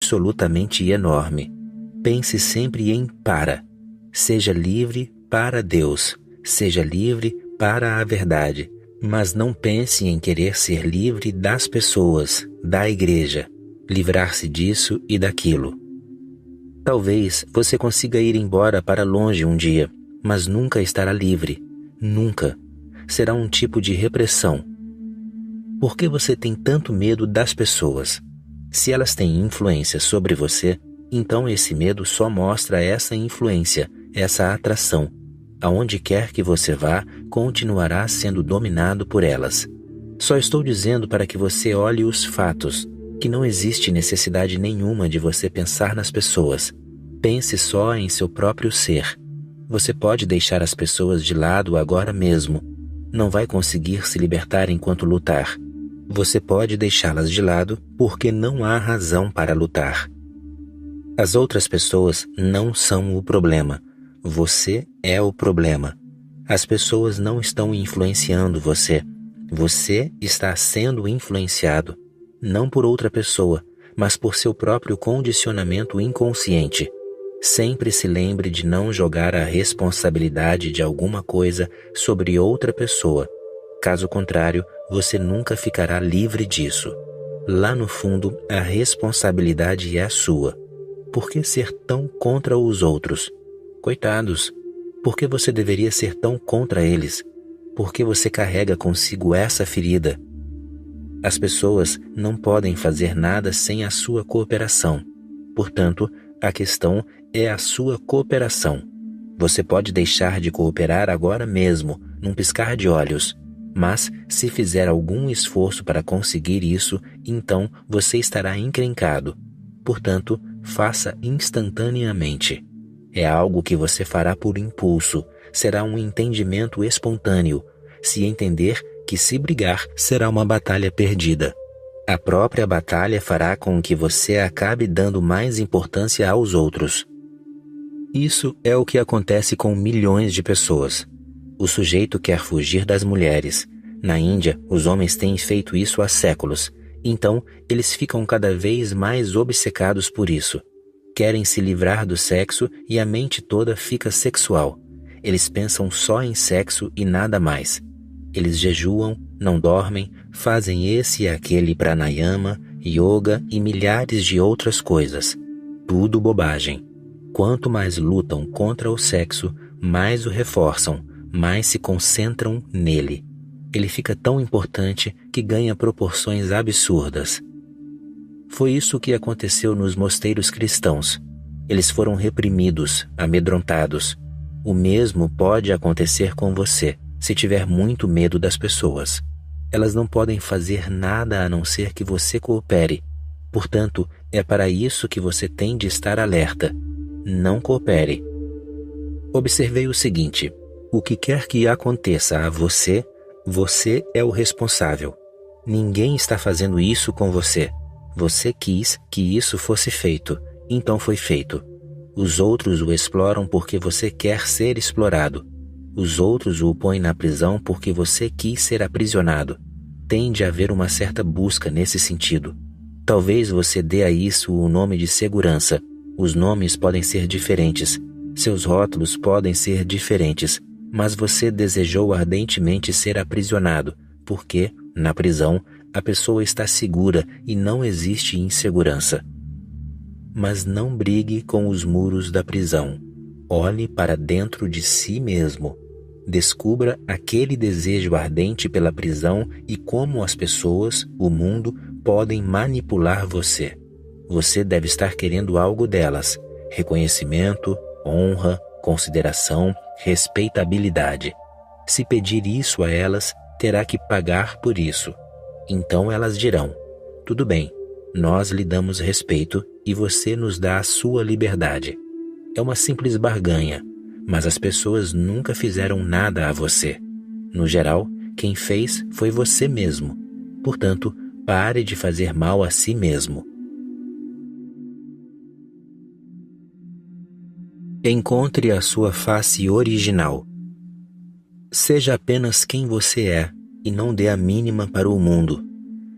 absolutamente enorme. Pense sempre em para. Seja livre para Deus. Seja livre para a verdade. Mas não pense em querer ser livre das pessoas, da igreja, livrar-se disso e daquilo. Talvez você consiga ir embora para longe um dia, mas nunca estará livre. Nunca. Será um tipo de repressão. Por que você tem tanto medo das pessoas? Se elas têm influência sobre você, então esse medo só mostra essa influência, essa atração. Aonde quer que você vá, continuará sendo dominado por elas. Só estou dizendo para que você olhe os fatos, que não existe necessidade nenhuma de você pensar nas pessoas. Pense só em seu próprio ser. Você pode deixar as pessoas de lado agora mesmo. Não vai conseguir se libertar enquanto lutar. Você pode deixá-las de lado porque não há razão para lutar. As outras pessoas não são o problema. Você é o problema. As pessoas não estão influenciando você. Você está sendo influenciado, não por outra pessoa, mas por seu próprio condicionamento inconsciente. Sempre se lembre de não jogar a responsabilidade de alguma coisa sobre outra pessoa. Caso contrário, você nunca ficará livre disso. Lá no fundo, a responsabilidade é sua. Por que ser tão contra os outros? Coitados, por que você deveria ser tão contra eles? Por que você carrega consigo essa ferida? As pessoas não podem fazer nada sem a sua cooperação. Portanto, a questão é a sua cooperação. Você pode deixar de cooperar agora mesmo, num piscar de olhos. Mas, se fizer algum esforço para conseguir isso, então você estará encrencado. Portanto, faça instantaneamente. É algo que você fará por impulso, será um entendimento espontâneo. Se entender que se brigar será uma batalha perdida. A própria batalha fará com que você acabe dando mais importância aos outros. Isso é o que acontece com milhões de pessoas. O sujeito quer fugir das mulheres. Na Índia, os homens têm feito isso há séculos. Então, eles ficam cada vez mais obcecados por isso. Querem se livrar do sexo e a mente toda fica sexual. Eles pensam só em sexo e nada mais. Eles jejuam, não dormem, fazem esse e aquele pranayama, yoga e milhares de outras coisas. Tudo bobagem. Quanto mais lutam contra o sexo, mais o reforçam, mais se concentram nele. Ele fica tão importante que ganha proporções absurdas. Foi isso que aconteceu nos mosteiros cristãos. Eles foram reprimidos, amedrontados. O mesmo pode acontecer com você, se tiver muito medo das pessoas. Elas não podem fazer nada a não ser que você coopere. Portanto, é para isso que você tem de estar alerta. Não coopere. Observei o seguinte: o que quer que aconteça a você, você é o responsável. Ninguém está fazendo isso com você. Você quis que isso fosse feito, então foi feito. Os outros o exploram porque você quer ser explorado. Os outros o põem na prisão porque você quis ser aprisionado. Tem de haver uma certa busca nesse sentido. Talvez você dê a isso o nome de segurança. Os nomes podem ser diferentes. Seus rótulos podem ser diferentes. Mas você desejou ardentemente ser aprisionado, porque, na prisão, a pessoa está segura e não existe insegurança. Mas não brigue com os muros da prisão. Olhe para dentro de si mesmo. Descubra aquele desejo ardente pela prisão e como as pessoas, o mundo, podem manipular você. Você deve estar querendo algo delas: reconhecimento, honra, consideração, respeitabilidade. Se pedir isso a elas, terá que pagar por isso. Então elas dirão: tudo bem, nós lhe damos respeito e você nos dá a sua liberdade. É uma simples barganha, mas as pessoas nunca fizeram nada a você. No geral, quem fez foi você mesmo. Portanto, pare de fazer mal a si mesmo. Encontre a sua face original. Seja apenas quem você é e não dê a mínima para o mundo.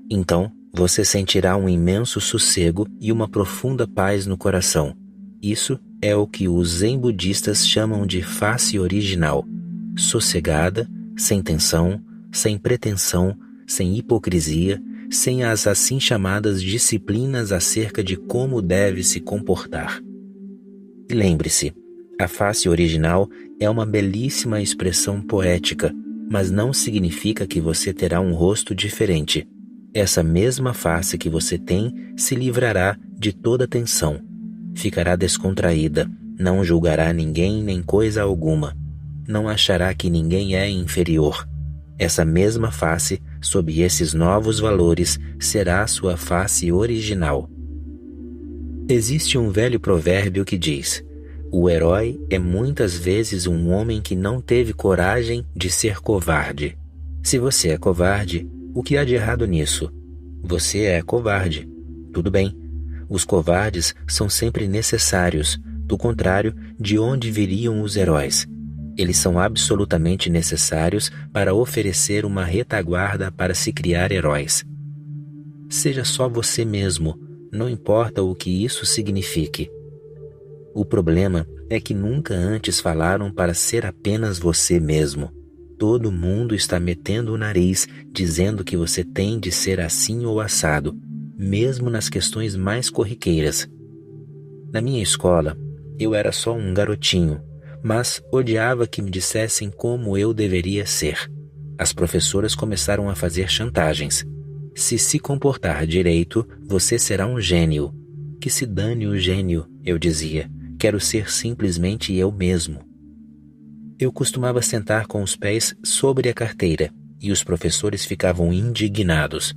Então, você sentirá um imenso sossego e uma profunda paz no coração. Isso é o que os zen budistas chamam de face original, sossegada, sem tensão, sem pretensão, sem hipocrisia, sem as assim chamadas disciplinas acerca de como deve se comportar. E lembre-se, a face original é uma belíssima expressão poética, mas não significa que você terá um rosto diferente. Essa mesma face que você tem se livrará de toda tensão. Ficará descontraída, não julgará ninguém nem coisa alguma. Não achará que ninguém é inferior. Essa mesma face, sob esses novos valores, será sua face original. Existe um velho provérbio que diz: o herói é muitas vezes um homem que não teve coragem de ser covarde. Se você é covarde, o que há de errado nisso? Você é covarde. Tudo bem. Os covardes são sempre necessários. Do contrário, de onde viriam os heróis? Eles são absolutamente necessários para oferecer uma retaguarda para se criar heróis. Seja só você mesmo, não importa o que isso signifique. O problema é que nunca antes falaram para ser apenas você mesmo. Todo mundo está metendo o nariz, dizendo que você tem de ser assim ou assado, mesmo nas questões mais corriqueiras. Na minha escola, eu era só um garotinho, mas odiava que me dissessem como eu deveria ser. As professoras começaram a fazer chantagens. Se comportar direito, você será um gênio. Que se dane o gênio, eu dizia. Quero ser simplesmente eu mesmo. Eu costumava sentar com os pés sobre a carteira, e os professores ficavam indignados.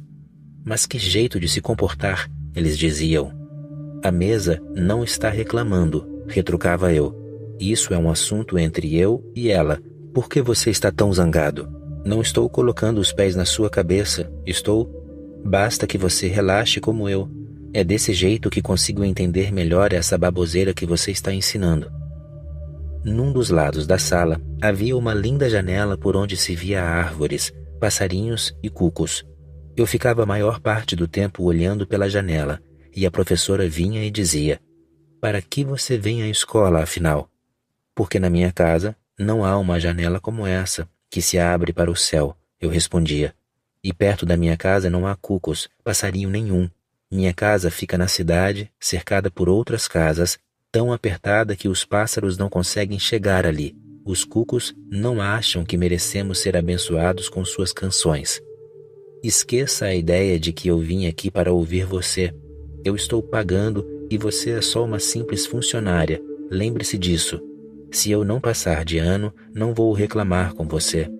Mas que jeito de se comportar, eles diziam. A mesa não está reclamando, retrucava eu. Isso é um assunto entre eu e ela. Por que você está tão zangado? Não estou colocando os pés na sua cabeça, estou? Basta que você relaxe como eu. É desse jeito que consigo entender melhor essa baboseira que você está ensinando. Num dos lados da sala, havia uma linda janela por onde se via árvores, passarinhos e cucos. Eu ficava a maior parte do tempo olhando pela janela, e a professora vinha e dizia: para que você vem à escola, afinal? Porque na minha casa não há uma janela como essa, que se abre para o céu, eu respondia. E perto da minha casa não há cucos, passarinho nenhum. Minha casa fica na cidade, cercada por outras casas, tão apertada que os pássaros não conseguem chegar ali. Os cucos não acham que merecemos ser abençoados com suas canções. Esqueça a ideia de que eu vim aqui para ouvir você. Eu estou pagando e você é só uma simples funcionária. Lembre-se disso. Se eu não passar de ano, não vou reclamar com você.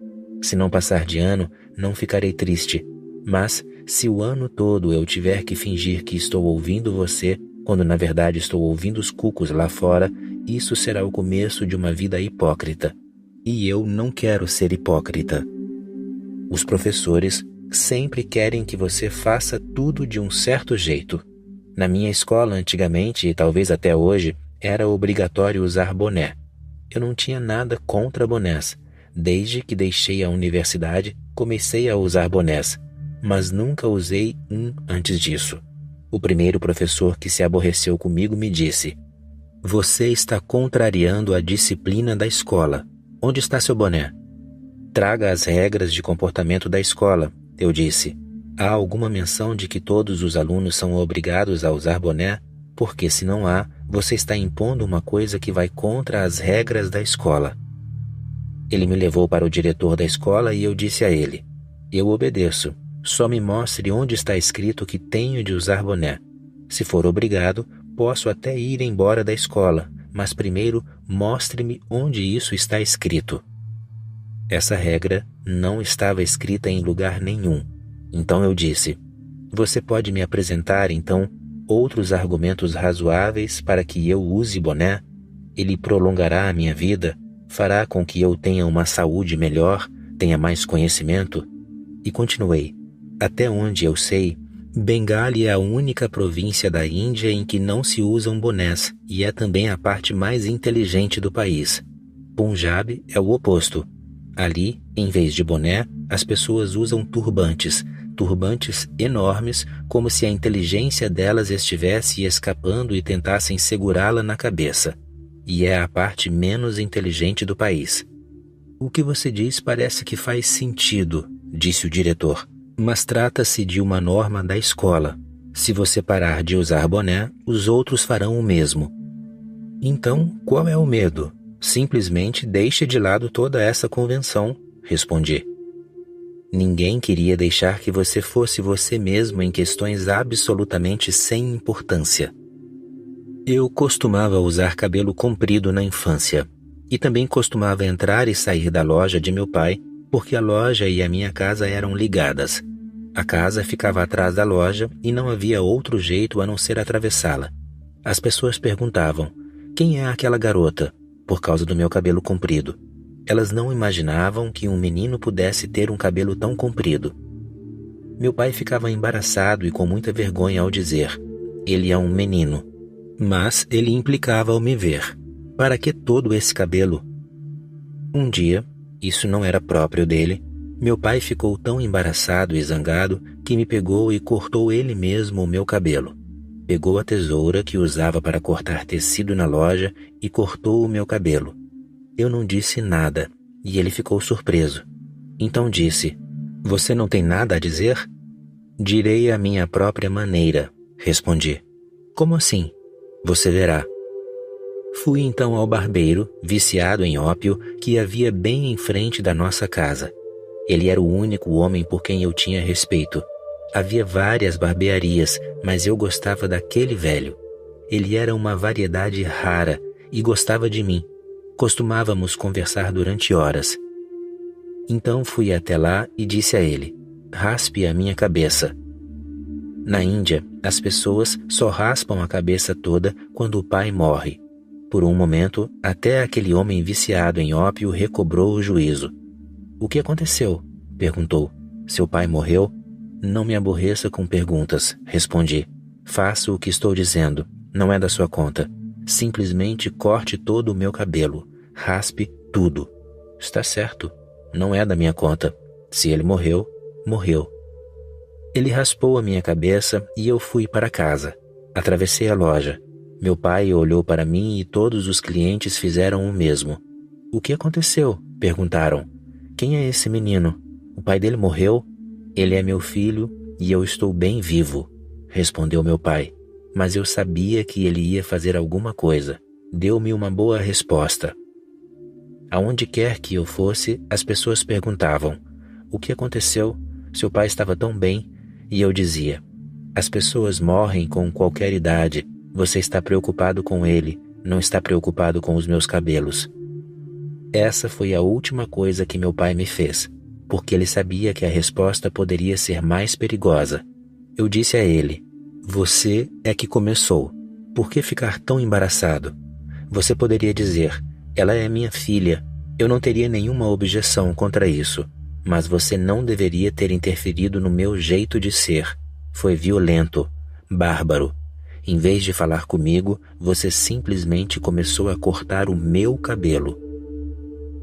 Se não passar de ano, não ficarei triste. Mas, se o ano todo eu tiver que fingir que estou ouvindo você, quando na verdade estou ouvindo os cucos lá fora, isso será o começo de uma vida hipócrita. E eu não quero ser hipócrita. Os professores sempre querem que você faça tudo de um certo jeito. Na minha escola antigamente, e talvez até hoje, era obrigatório usar boné. Eu não tinha nada contra bonés. Desde que deixei a universidade, comecei a usar bonés, mas nunca usei um antes disso. O primeiro professor que se aborreceu comigo me disse: você está contrariando a disciplina da escola. Onde está seu boné? Traga as regras de comportamento da escola, eu disse. Há alguma menção de que todos os alunos são obrigados a usar boné? Porque se não há, você está impondo uma coisa que vai contra as regras da escola. Ele me levou para o diretor da escola e eu disse a ele: eu obedeço. Só me mostre onde está escrito que tenho de usar boné. Se for obrigado, posso até ir embora da escola, mas primeiro mostre-me onde isso está escrito. Essa regra não estava escrita em lugar nenhum. Então eu disse: você pode me apresentar, então, outros argumentos razoáveis para que eu use boné? Ele prolongará a minha vida, fará com que eu tenha uma saúde melhor, tenha mais conhecimento? E continuei: até onde eu sei, Bengali é a única província da Índia em que não se usam bonés e é também a parte mais inteligente do país. Punjab é o oposto. Ali, em vez de boné, as pessoas usam turbantes, turbantes enormes, como se a inteligência delas estivesse escapando e tentassem segurá-la na cabeça. E é a parte menos inteligente do país. O que você diz parece que faz sentido, disse o diretor, mas trata-se de uma norma da escola. Se você parar de usar boné, os outros farão o mesmo. Então, qual é o medo? Simplesmente deixe de lado toda essa convenção, respondi. Ninguém queria deixar que você fosse você mesmo em questões absolutamente sem importância. Eu costumava usar cabelo comprido na infância e também costumava entrar e sair da loja de meu pai, porque a loja e a minha casa eram ligadas. A casa ficava atrás da loja e não havia outro jeito a não ser atravessá-la. As pessoas perguntavam, quem é aquela garota? Por causa do meu cabelo comprido. Elas não imaginavam que um menino pudesse ter um cabelo tão comprido. Meu pai ficava embaraçado e com muita vergonha ao dizer, ele é um menino. Mas ele implicava ao me ver, para que todo esse cabelo? Um dia, isso não era próprio dele, meu pai ficou tão embaraçado e zangado que me pegou e cortou ele mesmo o meu cabelo. Pegou a tesoura que usava para cortar tecido na loja e cortou o meu cabelo. Eu não disse nada, e ele ficou surpreso. Então disse, você não tem nada a dizer? Direi à minha própria maneira, respondi. Como assim? Você verá. Fui então ao barbeiro, viciado em ópio, que havia bem em frente da nossa casa. Ele era o único homem por quem eu tinha respeito. Havia várias barbearias, mas eu gostava daquele velho. Ele era uma variedade rara e gostava de mim. Costumávamos conversar durante horas. Então fui até lá e disse a ele, raspe a minha cabeça. Na Índia, as pessoas só raspam a cabeça toda quando o pai morre. Por um momento, até aquele homem viciado em ópio recobrou o juízo. O que aconteceu? Perguntou. Seu pai morreu? Não me aborreça com perguntas, respondi. Faça o que estou dizendo, não é da sua conta. Simplesmente corte todo o meu cabelo. Raspe tudo. Está certo. Não é da minha conta. Se ele morreu, morreu. Ele raspou a minha cabeça e eu fui para casa. Atravessei a loja. Meu pai olhou para mim e todos os clientes fizeram o mesmo. O que aconteceu? Perguntaram. Quem é esse menino? O pai dele morreu? Ele é meu filho e eu estou bem vivo, respondeu meu pai. Mas eu sabia que ele ia fazer alguma coisa. Deu-me uma boa resposta. Aonde quer que eu fosse, as pessoas perguntavam, o que aconteceu? Seu pai estava tão bem. E eu dizia, as pessoas morrem com qualquer idade. Você está preocupado com ele, não está preocupado com os meus cabelos. Essa foi a última coisa que meu pai me fez, porque ele sabia que a resposta poderia ser mais perigosa. Eu disse a ele, você é que começou. Por que ficar tão embaraçado? Você poderia dizer, ela é minha filha. Eu não teria nenhuma objeção contra isso. Mas você não deveria ter interferido no meu jeito de ser. Foi violento, bárbaro. Em vez de falar comigo, você simplesmente começou a cortar o meu cabelo.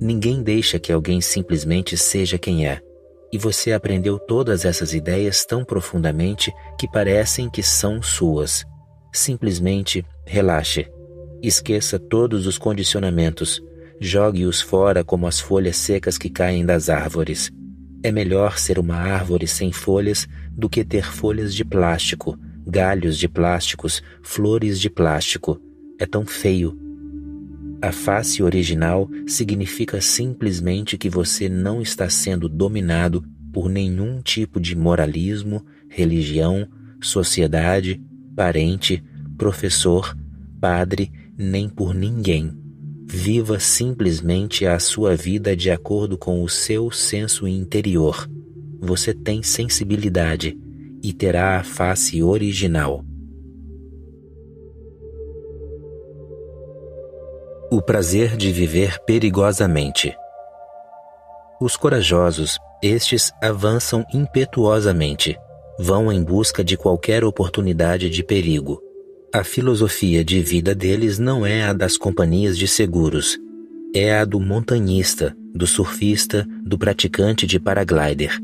Ninguém deixa que alguém simplesmente seja quem é. E você aprendeu todas essas ideias tão profundamente que parecem que são suas. Simplesmente relaxe. Esqueça todos os condicionamentos. Jogue-os fora como as folhas secas que caem das árvores. É melhor ser uma árvore sem folhas do que ter folhas de plástico, galhos de plásticos, flores de plástico. É tão feio. A face original significa simplesmente que você não está sendo dominado por nenhum tipo de moralismo, religião, sociedade, parente, professor, padre, nem por ninguém. Viva simplesmente a sua vida de acordo com o seu senso interior. Você tem sensibilidade e terá a face original. O prazer de viver perigosamente. Os corajosos, estes avançam impetuosamente, vão em busca de qualquer oportunidade de perigo. A filosofia de vida deles não é a das companhias de seguros, é a do montanhista, do surfista, do praticante de paraglider.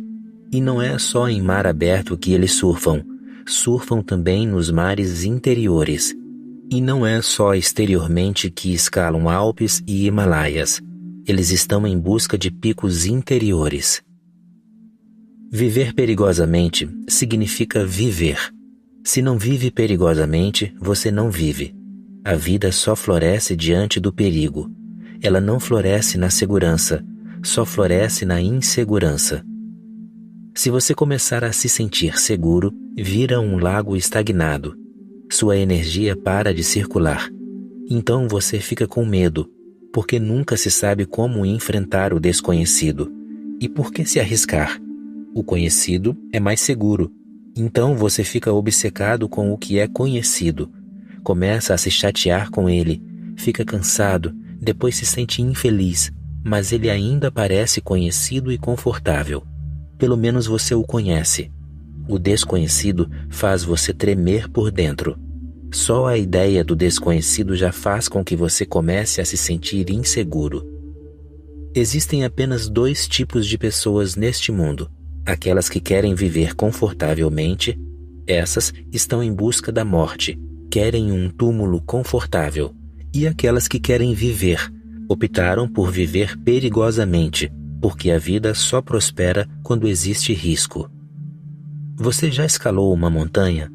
E não é só em mar aberto que eles surfam. Surfam também nos mares interiores. E não é só exteriormente que escalam Alpes e Himalaias. Eles estão em busca de picos interiores. Viver perigosamente significa viver. Se não vive perigosamente, você não vive. A vida só floresce diante do perigo. Ela não floresce na segurança, só floresce na insegurança. Se você começar a se sentir seguro, vira um lago estagnado. Sua energia para de circular. Então você fica com medo, porque nunca se sabe como enfrentar o desconhecido. E por que se arriscar? O conhecido é mais seguro. Então você fica obcecado com o que é conhecido. Começa a se chatear com ele, fica cansado, depois se sente infeliz, mas ele ainda parece conhecido e confortável. Pelo menos você o conhece. O desconhecido faz você tremer por dentro. Só a ideia do desconhecido já faz com que você comece a se sentir inseguro. Existem apenas 2 tipos de pessoas neste mundo. Aquelas que querem viver confortavelmente, essas estão em busca da morte, querem um túmulo confortável. E aquelas que querem viver, optaram por viver perigosamente, porque a vida só prospera quando existe risco. Você já escalou uma montanha?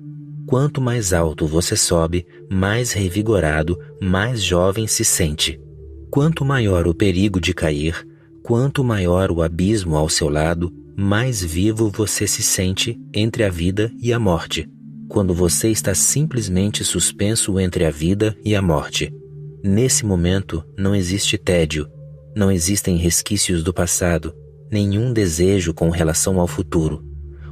Quanto mais alto você sobe, mais revigorado, mais jovem se sente. Quanto maior o perigo de cair, quanto maior o abismo ao seu lado, mais vivo você se sente entre a vida e a morte, quando você está simplesmente suspenso entre a vida e a morte. Nesse momento não existe tédio, não existem resquícios do passado, nenhum desejo com relação ao futuro.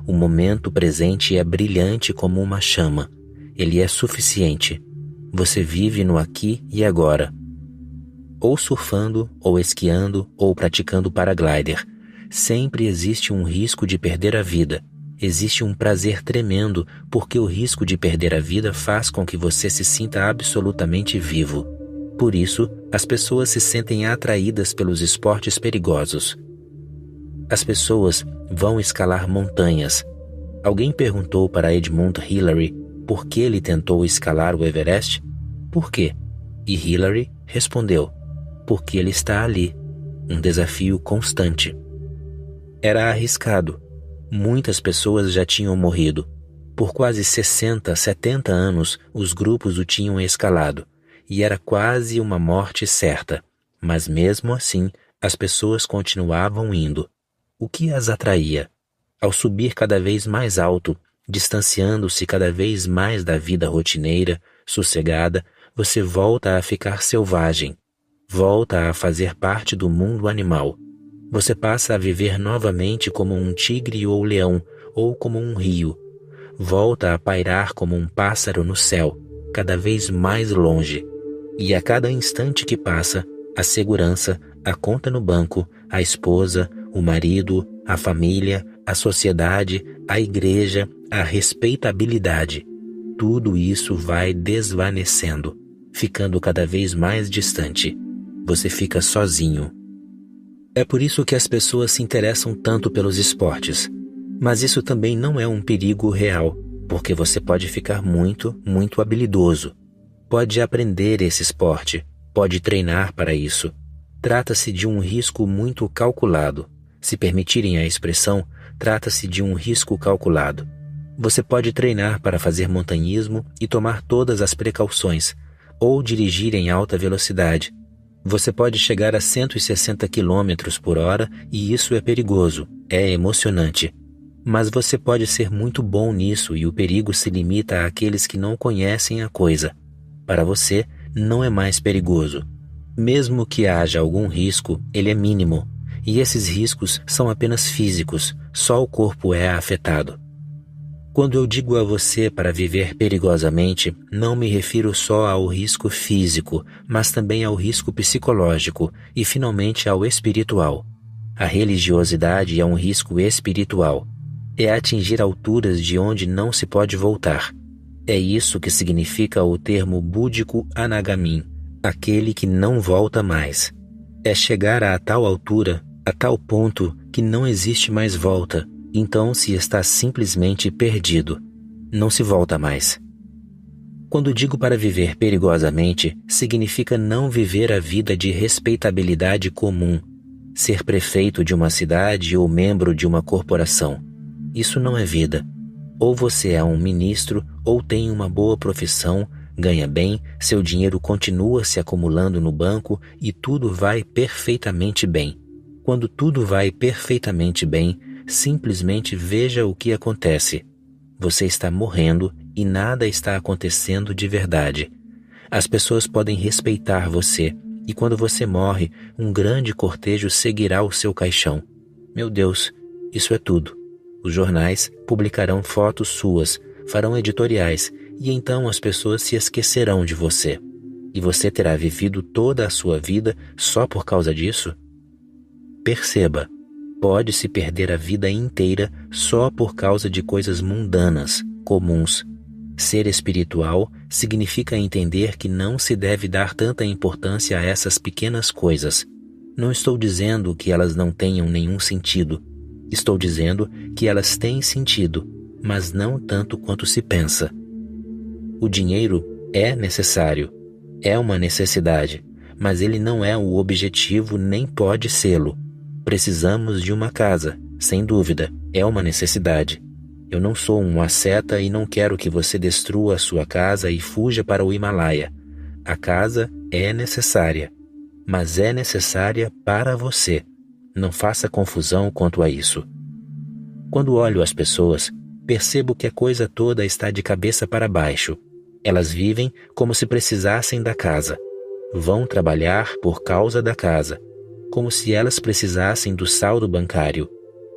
O momento presente é brilhante como uma chama. Ele é suficiente. Você vive no aqui e agora. Ou surfando, ou esquiando, ou praticando paraglider. Sempre existe um risco de perder a vida. Existe um prazer tremendo, porque o risco de perder a vida faz com que você se sinta absolutamente vivo. Por isso, as pessoas se sentem atraídas pelos esportes perigosos. As pessoas vão escalar montanhas. Alguém perguntou para Edmund Hillary por que ele tentou escalar o Everest? Por quê? E Hillary respondeu: porque ele está ali, um desafio constante. Era arriscado. Muitas pessoas já tinham morrido. Por quase 60, 70 anos, os grupos o tinham escalado, e era quase uma morte certa. Mas mesmo assim, as pessoas continuavam indo. O que as atraía? Ao subir cada vez mais alto, distanciando-se cada vez mais da vida rotineira, sossegada, você volta a ficar selvagem. Volta a fazer parte do mundo animal. Você passa a viver novamente como um tigre ou leão, ou como um rio. Volta a pairar como um pássaro no céu, cada vez mais longe. E a cada instante que passa, a segurança, a conta no banco, a esposa, o marido, a família, a sociedade, a igreja, a respeitabilidade, tudo isso vai desvanecendo, ficando cada vez mais distante. Você fica sozinho. É por isso que as pessoas se interessam tanto pelos esportes. Mas isso também não é um perigo real, porque você pode ficar muito, muito habilidoso. Pode aprender esse esporte, pode treinar para isso. Trata-se de um risco muito calculado. Se permitirem a expressão, trata-se de um risco calculado. Você pode treinar para fazer montanhismo e tomar todas as precauções, ou dirigir em alta velocidade. Você pode chegar a 160 km por hora e isso é perigoso, é emocionante. Mas você pode ser muito bom nisso e o perigo se limita àqueles que não conhecem a coisa. Para você, não é mais perigoso. Mesmo que haja algum risco, ele é mínimo. E esses riscos são apenas físicos, só o corpo é afetado. Quando eu digo a você para viver perigosamente, não me refiro só ao risco físico, mas também ao risco psicológico e, finalmente, ao espiritual. A religiosidade é um risco espiritual. É atingir alturas de onde não se pode voltar. É isso que significa o termo búdico anagamin, aquele que não volta mais. É chegar a tal altura, a tal ponto que não existe mais volta, Então se está simplesmente perdido. Não se volta mais. Quando digo para viver perigosamente, significa não viver a vida de respeitabilidade comum, ser prefeito de uma cidade ou membro de uma corporação. Isso não é vida. Ou você é um ministro, ou tem uma boa profissão, ganha bem, seu dinheiro continua se acumulando no banco e tudo vai perfeitamente bem. Quando tudo vai perfeitamente bem, simplesmente veja o que acontece. Você está morrendo e nada está acontecendo de verdade. As pessoas podem respeitar você, e quando você morre, um grande cortejo seguirá o seu caixão. Meu Deus, isso é tudo. Os jornais publicarão fotos suas, farão editoriais, e então as pessoas se esquecerão de você. E você terá vivido toda a sua vida só por causa disso? Perceba, pode-se perder a vida inteira só por causa de coisas mundanas, comuns. Ser espiritual significa entender que não se deve dar tanta importância a essas pequenas coisas. Não estou dizendo que elas não tenham nenhum sentido. Estou dizendo que elas têm sentido, mas não tanto quanto se pensa. O dinheiro é necessário, é uma necessidade, mas ele não é o objetivo nem pode sê-lo. Precisamos de uma casa, sem dúvida, é uma necessidade. Eu não sou um asceta e não quero que você destrua a sua casa e fuja para o Himalaia. A casa é necessária, mas é necessária para você. Não faça confusão quanto a isso. Quando olho as pessoas, percebo que a coisa toda está de cabeça para baixo. Elas vivem como se precisassem da casa. Vão trabalhar por causa da casa, como se elas precisassem do saldo bancário.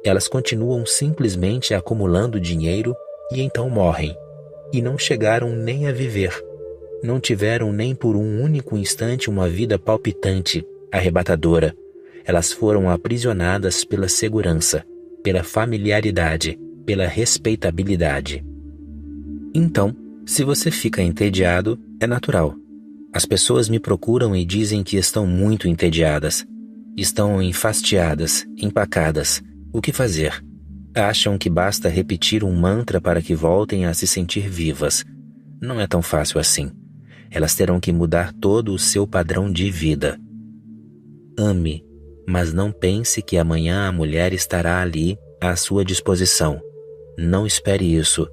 Elas continuam simplesmente acumulando dinheiro e então morrem. E não chegaram nem a viver. Não tiveram nem por um único instante uma vida palpitante, arrebatadora. Elas foram aprisionadas pela segurança, pela familiaridade, pela respeitabilidade. Então, se você fica entediado, é natural. As pessoas me procuram e dizem que estão muito entediadas. Estão enfastiadas, empacadas. O que fazer? Acham que basta repetir um mantra para que voltem a se sentir vivas. Não é tão fácil assim. Elas terão que mudar todo o seu padrão de vida. Ame, mas não pense que amanhã a mulher estará ali à sua disposição. Não espere isso.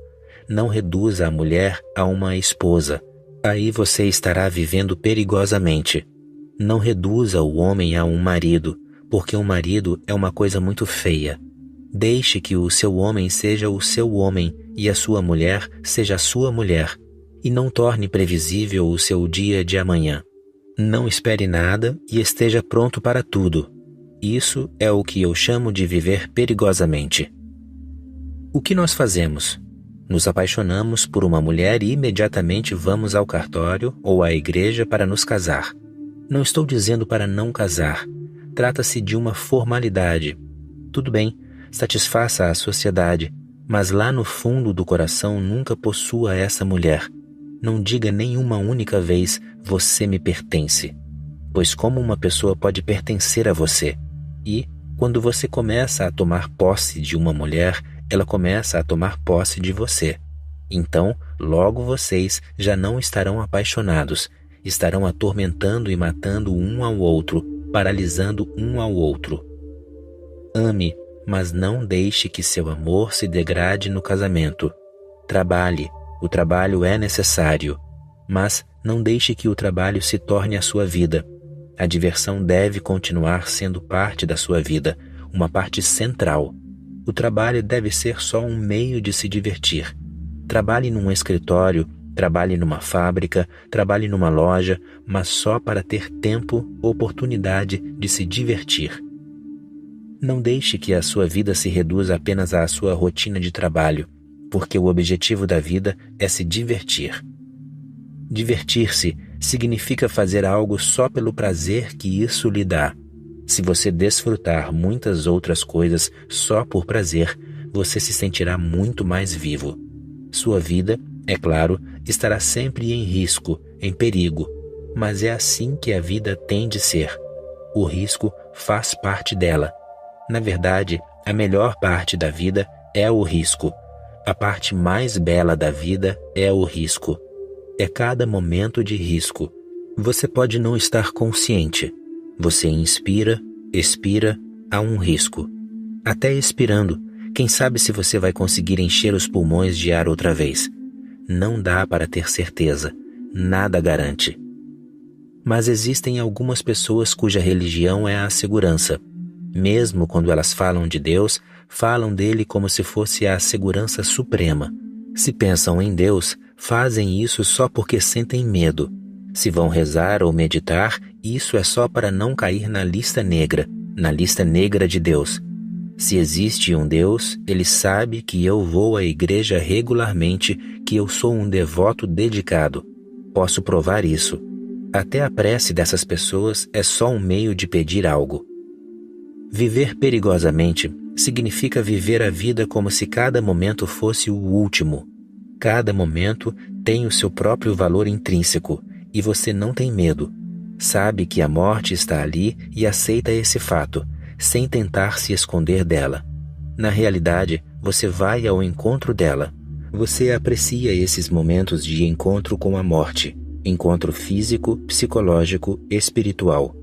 Não reduza a mulher a uma esposa. Aí você estará vivendo perigosamente. Não reduza o homem a um marido, porque um marido é uma coisa muito feia. Deixe que o seu homem seja o seu homem e a sua mulher seja a sua mulher, e não torne previsível o seu dia de amanhã. Não espere nada e esteja pronto para tudo. Isso é o que eu chamo de viver perigosamente. O que nós fazemos? Nos apaixonamos por uma mulher e imediatamente vamos ao cartório ou à igreja para nos casar. Não estou dizendo para não casar. Trata-se de uma formalidade. Tudo bem, satisfaça a sociedade, mas lá no fundo do coração nunca possua essa mulher. Não diga nenhuma única vez, você me pertence. Pois como uma pessoa pode pertencer a você? E, quando você começa a tomar posse de uma mulher, ela começa a tomar posse de você. Então, logo vocês já não estarão apaixonados, estarão atormentando e matando um ao outro, paralisando um ao outro. Ame, mas não deixe que seu amor se degrade no casamento. Trabalhe, o trabalho é necessário, mas não deixe que o trabalho se torne a sua vida. A diversão deve continuar sendo parte da sua vida, uma parte central. O trabalho deve ser só um meio de se divertir. Trabalhe num escritório, trabalhe numa fábrica, trabalhe numa loja, mas só para ter tempo, oportunidade de se divertir. Não deixe que a sua vida se reduza apenas à sua rotina de trabalho, porque o objetivo da vida é se divertir. Divertir-se significa fazer algo só pelo prazer que isso lhe dá. Se você desfrutar muitas outras coisas só por prazer, você se sentirá muito mais vivo. Sua vida, é claro, estará sempre em risco, em perigo, mas é assim que a vida tem de ser. O risco faz parte dela. Na verdade, A melhor parte da vida é o risco. A parte mais bela da vida é o risco. É cada momento de risco. Você pode não estar consciente. Você inspira, expira, há um risco. Até expirando, quem sabe se você vai conseguir encher os pulmões de ar outra vez. Não dá para ter certeza. Nada garante. Mas existem algumas pessoas cuja religião é a segurança. Mesmo quando elas falam de Deus, falam dele como se fosse a segurança suprema. Se pensam em Deus, fazem isso só porque sentem medo. Se vão rezar ou meditar, isso é só para não cair na lista negra de Deus. Se existe um Deus, ele sabe que eu vou à igreja regularmente, que eu sou um devoto dedicado. Posso provar isso. Até a prece dessas pessoas é só um meio de pedir algo. Viver perigosamente significa viver a vida como se cada momento fosse o último. Cada momento tem o seu próprio valor intrínseco e você não tem medo. Sabe que a morte está ali e aceita esse fato, sem tentar se esconder dela. Na realidade, você vai ao encontro dela. Você aprecia esses momentos de encontro com a morte, encontro físico, psicológico, espiritual.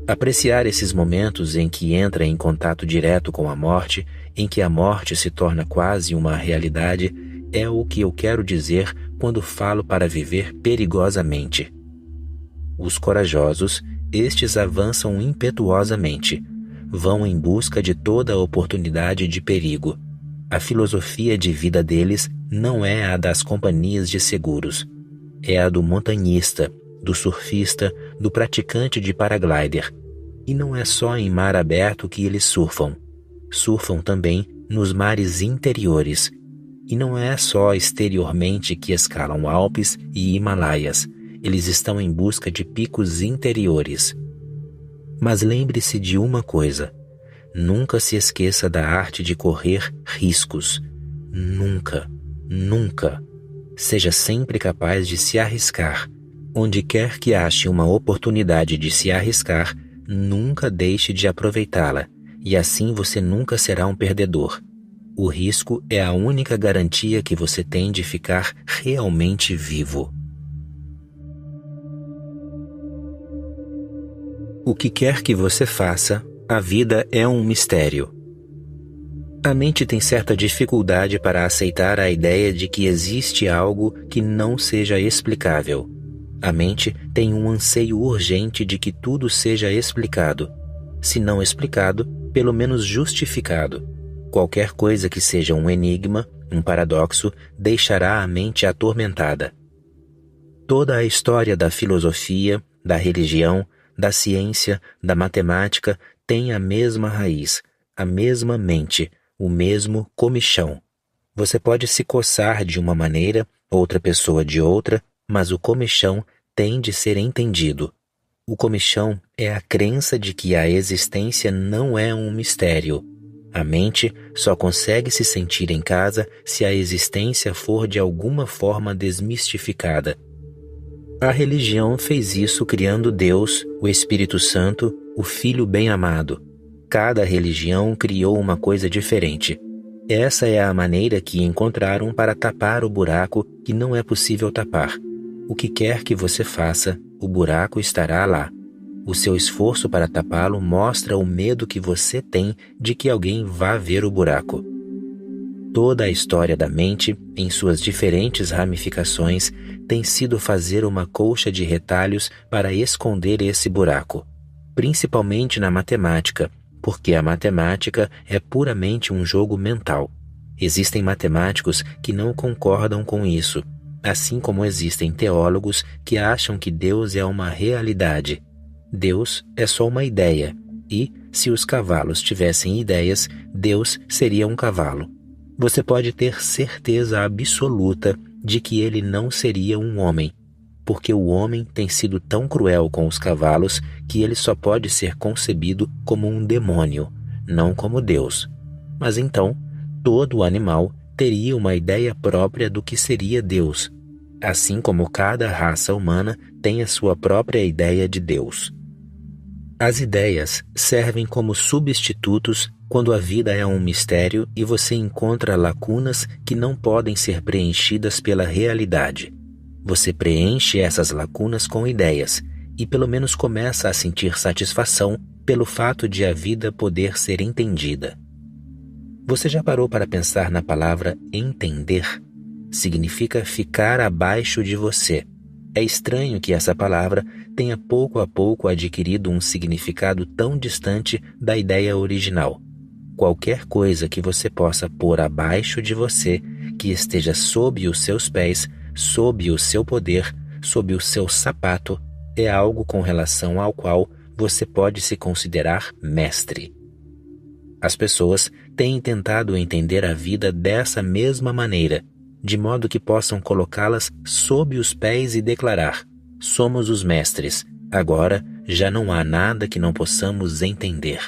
Apreciar esses momentos em que entra em contato direto com a morte, em que a morte se torna quase uma realidade, é o que eu quero dizer quando falo para viver perigosamente. Os corajosos, estes avançam impetuosamente, vão em busca de toda oportunidade de perigo. A filosofia de vida deles não é a das companhias de seguros, é a do montanhista, do surfista, do praticante de paraglider. E não é só em mar aberto que eles surfam. Surfam também nos mares interiores. E não é só exteriormente que escalam Alpes e Himalaias. Eles estão em busca de picos interiores. Mas lembre-se de uma coisa. Nunca se esqueça da arte de correr riscos. Nunca, nunca. Seja sempre capaz de se arriscar. Onde quer que ache uma oportunidade de se arriscar, nunca deixe de aproveitá-la, e assim você nunca será um perdedor. O risco é a única garantia que você tem de ficar realmente vivo. O que quer que você faça, a vida é um mistério. A mente tem certa dificuldade para aceitar a ideia de que existe algo que não seja explicável. A mente tem um anseio urgente de que tudo seja explicado. Se não explicado, pelo menos justificado. Qualquer coisa que seja um enigma, um paradoxo, deixará a mente atormentada. Toda a história da filosofia, da religião, da ciência, da matemática tem a mesma raiz, a mesma mente, o mesmo comichão. Você pode se coçar de uma maneira, outra pessoa de outra, mas o comichão tem de ser entendido. O comichão é a crença de que a existência não é um mistério. A mente só consegue se sentir em casa se a existência for de alguma forma desmistificada. A religião fez isso criando Deus, o Espírito Santo, o Filho bem-amado. Cada religião criou uma coisa diferente. Essa é a maneira que encontraram para tapar o buraco que não é possível tapar. O que quer que você faça, o buraco estará lá. O seu esforço para tapá-lo mostra o medo que você tem de que alguém vá ver o buraco. Toda a história da mente, em suas diferentes ramificações, tem sido fazer uma colcha de retalhos para esconder esse buraco. Principalmente na matemática, porque a matemática é puramente um jogo mental. Existem matemáticos que não concordam com isso, assim como existem teólogos que acham que Deus é uma realidade. Deus é só uma ideia, e, se os cavalos tivessem ideias, Deus seria um cavalo. Você pode ter certeza absoluta de que ele não seria um homem, porque o homem tem sido tão cruel com os cavalos que ele só pode ser concebido como um demônio, não como Deus. Mas então, todo animal teria uma ideia própria do que seria Deus, assim como cada raça humana tem a sua própria ideia de Deus. As ideias servem como substitutos quando a vida é um mistério e você encontra lacunas que não podem ser preenchidas pela realidade. Você preenche essas lacunas com ideias e pelo menos começa a sentir satisfação pelo fato de a vida poder ser entendida. Você já parou para pensar na palavra entender? Significa ficar abaixo de você. É estranho que essa palavra tenha pouco a pouco adquirido um significado tão distante da ideia original. Qualquer coisa que você possa pôr abaixo de você, que esteja sob os seus pés, sob o seu poder, sob o seu sapato, é algo com relação ao qual você pode se considerar mestre. As pessoas têm tentado entender a vida dessa mesma maneira, de modo que possam colocá-las sob os pés e declarar: somos os mestres, agora já não há nada que não possamos entender.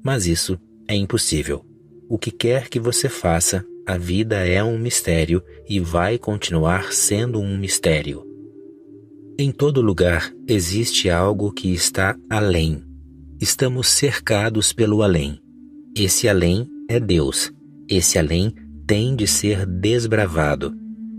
Mas isso é impossível. O que quer que você faça, a vida é um mistério e vai continuar sendo um mistério. Em todo lugar existe algo que está além. Estamos cercados pelo além. Esse além é Deus. Esse além tem de ser desbravado.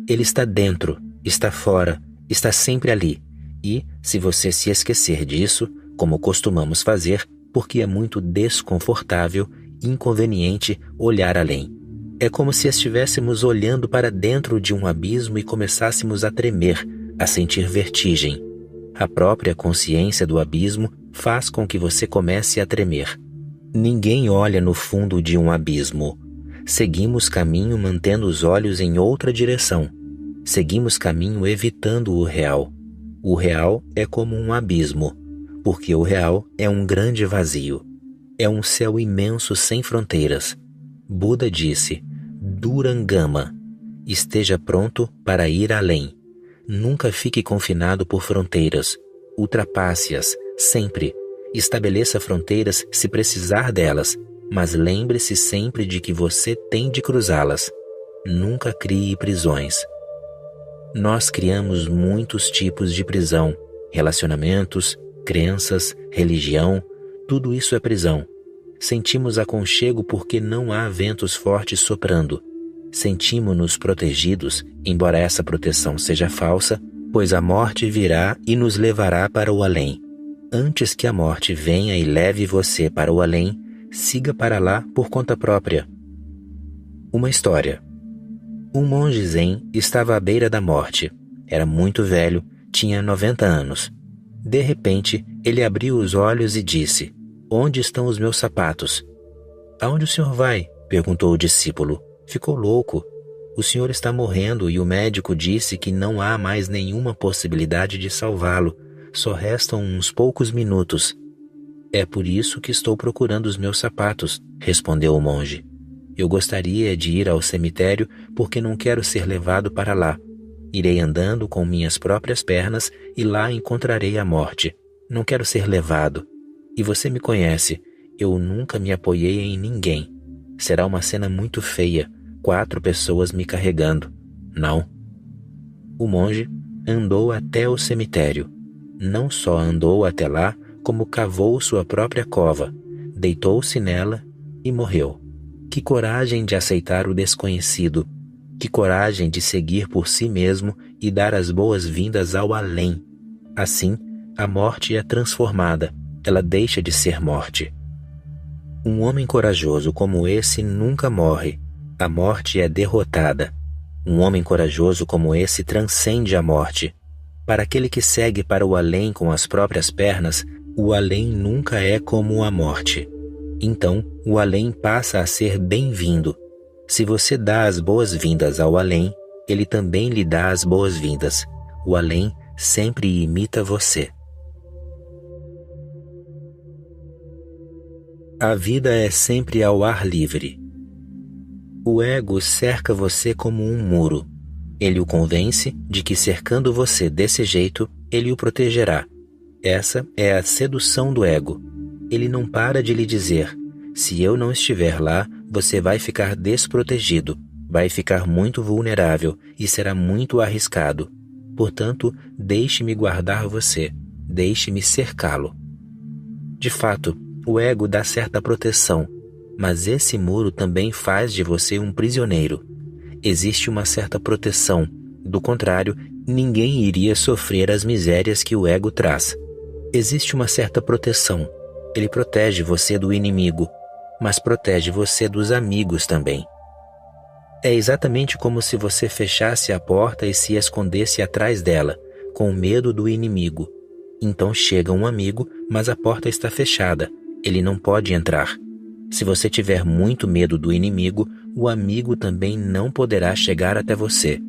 Ele está dentro, está fora, está sempre ali. E, se você se esquecer disso, como costumamos fazer, porque é muito desconfortável, inconveniente olhar além. É como se estivéssemos olhando para dentro de um abismo e começássemos a tremer, a sentir vertigem. A própria consciência do abismo faz com que você comece a tremer. Ninguém olha no fundo de um abismo. Seguimos caminho mantendo os olhos em outra direção. Seguimos caminho evitando o real. O real é como um abismo, porque o real é um grande vazio. É um céu imenso sem fronteiras. Buda disse: Durangama, esteja pronto para ir além. Nunca fique confinado por fronteiras. Ultrapasse-as, sempre. Estabeleça fronteiras se precisar delas, mas lembre-se sempre de que você tem de cruzá-las. Nunca crie prisões. Nós criamos muitos tipos de prisão: relacionamentos, crenças, religião, tudo isso é prisão. Sentimos aconchego porque não há ventos fortes soprando. Sentimos-nos protegidos, embora essa proteção seja falsa, pois a morte virá e nos levará para o além. Antes que a morte venha e leve você para o além, siga para lá por conta própria. Uma história. Um monge zen estava à beira da morte. Era muito velho, tinha 90 anos. De repente, ele abriu os olhos e disse: Onde estão os meus sapatos? Aonde o senhor vai? Perguntou o discípulo. Ficou louco. O senhor está morrendo e o médico disse que não há mais nenhuma possibilidade de salvá-lo. Só restam uns poucos minutos. É por isso que estou procurando os meus sapatos, respondeu o monge. Eu gostaria de ir ao cemitério porque não quero ser levado para lá. Irei andando com minhas próprias pernas e lá encontrarei a morte. Não quero ser levado. E você me conhece, eu nunca me apoiei em ninguém. Será uma cena muito feia, 4 pessoas me carregando. Não. O monge andou até o cemitério. Não só andou até lá, como cavou sua própria cova, deitou-se nela e morreu. Que coragem de aceitar o desconhecido! Que coragem de seguir por si mesmo e dar as boas-vindas ao além! Assim, a morte é transformada, ela deixa de ser morte. Um homem corajoso como esse nunca morre. A morte é derrotada. Um homem corajoso como esse transcende a morte. Para aquele que segue para o além com as próprias pernas, o além nunca é como a morte. Então, o além passa a ser bem-vindo. Se você dá as boas-vindas ao além, ele também lhe dá as boas-vindas. O além sempre imita você. A vida é sempre ao ar livre. O ego cerca você como um muro. Ele o convence de que cercando você desse jeito, ele o protegerá. Essa é a sedução do ego. Ele não para de lhe dizer: se eu não estiver lá, você vai ficar desprotegido, vai ficar muito vulnerável e será muito arriscado. Portanto, deixe-me guardar você, deixe-me cercá-lo. De fato, o ego dá certa proteção, mas esse muro também faz de você um prisioneiro. Existe uma certa proteção, do contrário, ninguém iria sofrer as misérias que o ego traz. Existe uma certa proteção. Ele protege você do inimigo, mas protege você dos amigos também. É exatamente como se você fechasse a porta e se escondesse atrás dela, com medo do inimigo. Então chega um amigo, mas a porta está fechada. Ele não pode entrar. Se você tiver muito medo do inimigo, o amigo também não poderá chegar até você.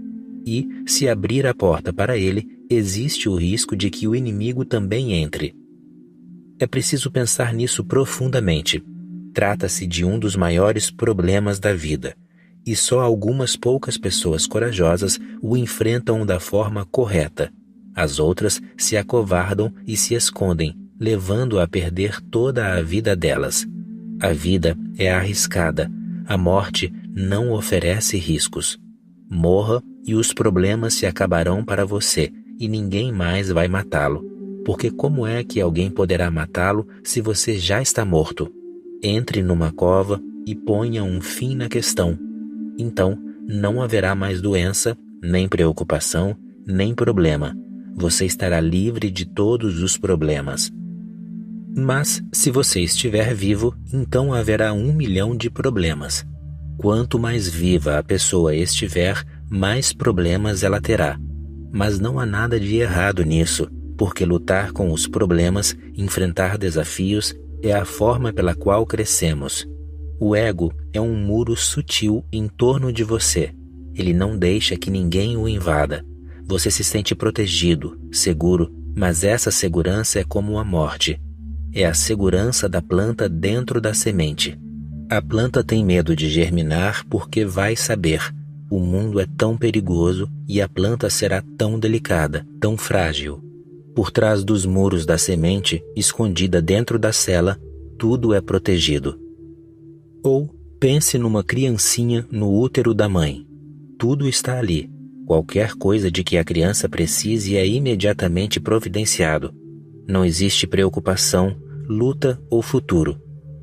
E, se abrir a porta para ele, existe o risco de que o inimigo também entre. É preciso pensar nisso profundamente. Trata-se de um dos maiores problemas da vida, e só algumas poucas pessoas corajosas o enfrentam da forma correta. As outras se acovardam e se escondem, levando a perder toda a vida delas. A vida é arriscada. A morte não oferece riscos. Morra e os problemas se acabarão para você, e ninguém mais vai matá-lo. Porque como é que alguém poderá matá-lo se você já está morto? Entre numa cova e ponha um fim na questão. Então, não haverá mais doença, nem preocupação, nem problema. Você estará livre de todos os problemas. Mas, se você estiver vivo, então haverá 1 milhão de problemas. Quanto mais viva a pessoa estiver, mais problemas ela terá. Mas não há nada de errado nisso, porque lutar com os problemas, enfrentar desafios, é a forma pela qual crescemos. O ego é um muro sutil em torno de você. Ele não deixa que ninguém o invada. Você se sente protegido, seguro, mas essa segurança é como a morte. É a segurança da planta dentro da semente. A planta tem medo de germinar porque vai saber. O mundo é tão perigoso e a planta será tão delicada, tão frágil. Por trás dos muros da semente, escondida dentro da cela, tudo é protegido. Ou pense numa criancinha no útero da mãe. Tudo está ali. Qualquer coisa de que a criança precise é imediatamente providenciado. Não existe preocupação, luta ou futuro.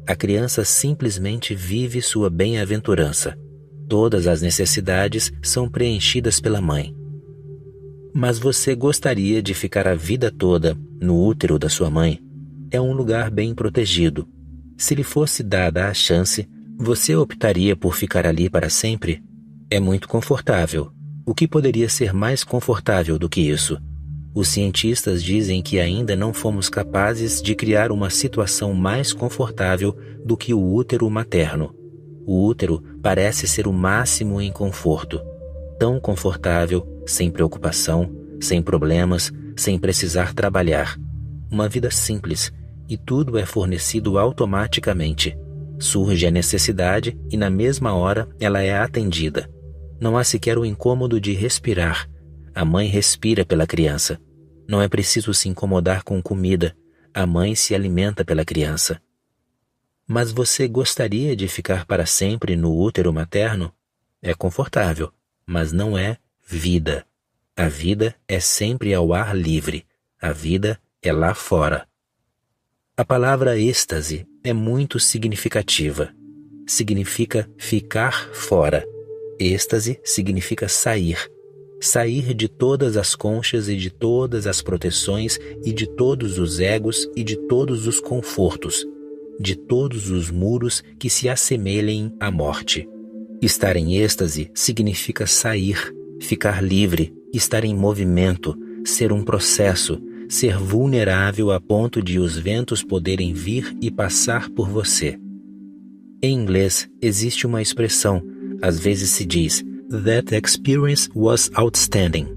A criança simplesmente vive sua bem-aventurança. Todas as necessidades são preenchidas pela mãe. Mas você gostaria de ficar a vida toda no útero da sua mãe? É um lugar bem protegido. Se lhe fosse dada a chance, você optaria por ficar ali para sempre? É muito confortável. O que poderia ser mais confortável do que isso? Os cientistas dizem que ainda não fomos capazes de criar uma situação mais confortável do que o útero materno. O útero parece ser o máximo em conforto. Tão confortável, sem preocupação, sem problemas, sem precisar trabalhar. Uma vida simples, e tudo é fornecido automaticamente. Surge a necessidade e na mesma hora ela é atendida. Não há sequer o incômodo de respirar. A mãe respira pela criança. Não é preciso se incomodar com comida. A mãe se alimenta pela criança. Mas você gostaria de ficar para sempre no útero materno? É confortável, mas não é vida. A vida é sempre ao ar livre. A vida é lá fora. A palavra êxtase é muito significativa. Significa ficar fora. Êxtase significa sair. Sair de todas as conchas e de todas as proteções e de todos os egos e de todos os confortos, de todos os muros que se assemelhem à morte. Estar em êxtase significa sair, ficar livre, estar em movimento, ser um processo, ser vulnerável a ponto de os ventos poderem vir e passar por você. Em inglês, existe uma expressão, às vezes se diz, "That experience was outstanding."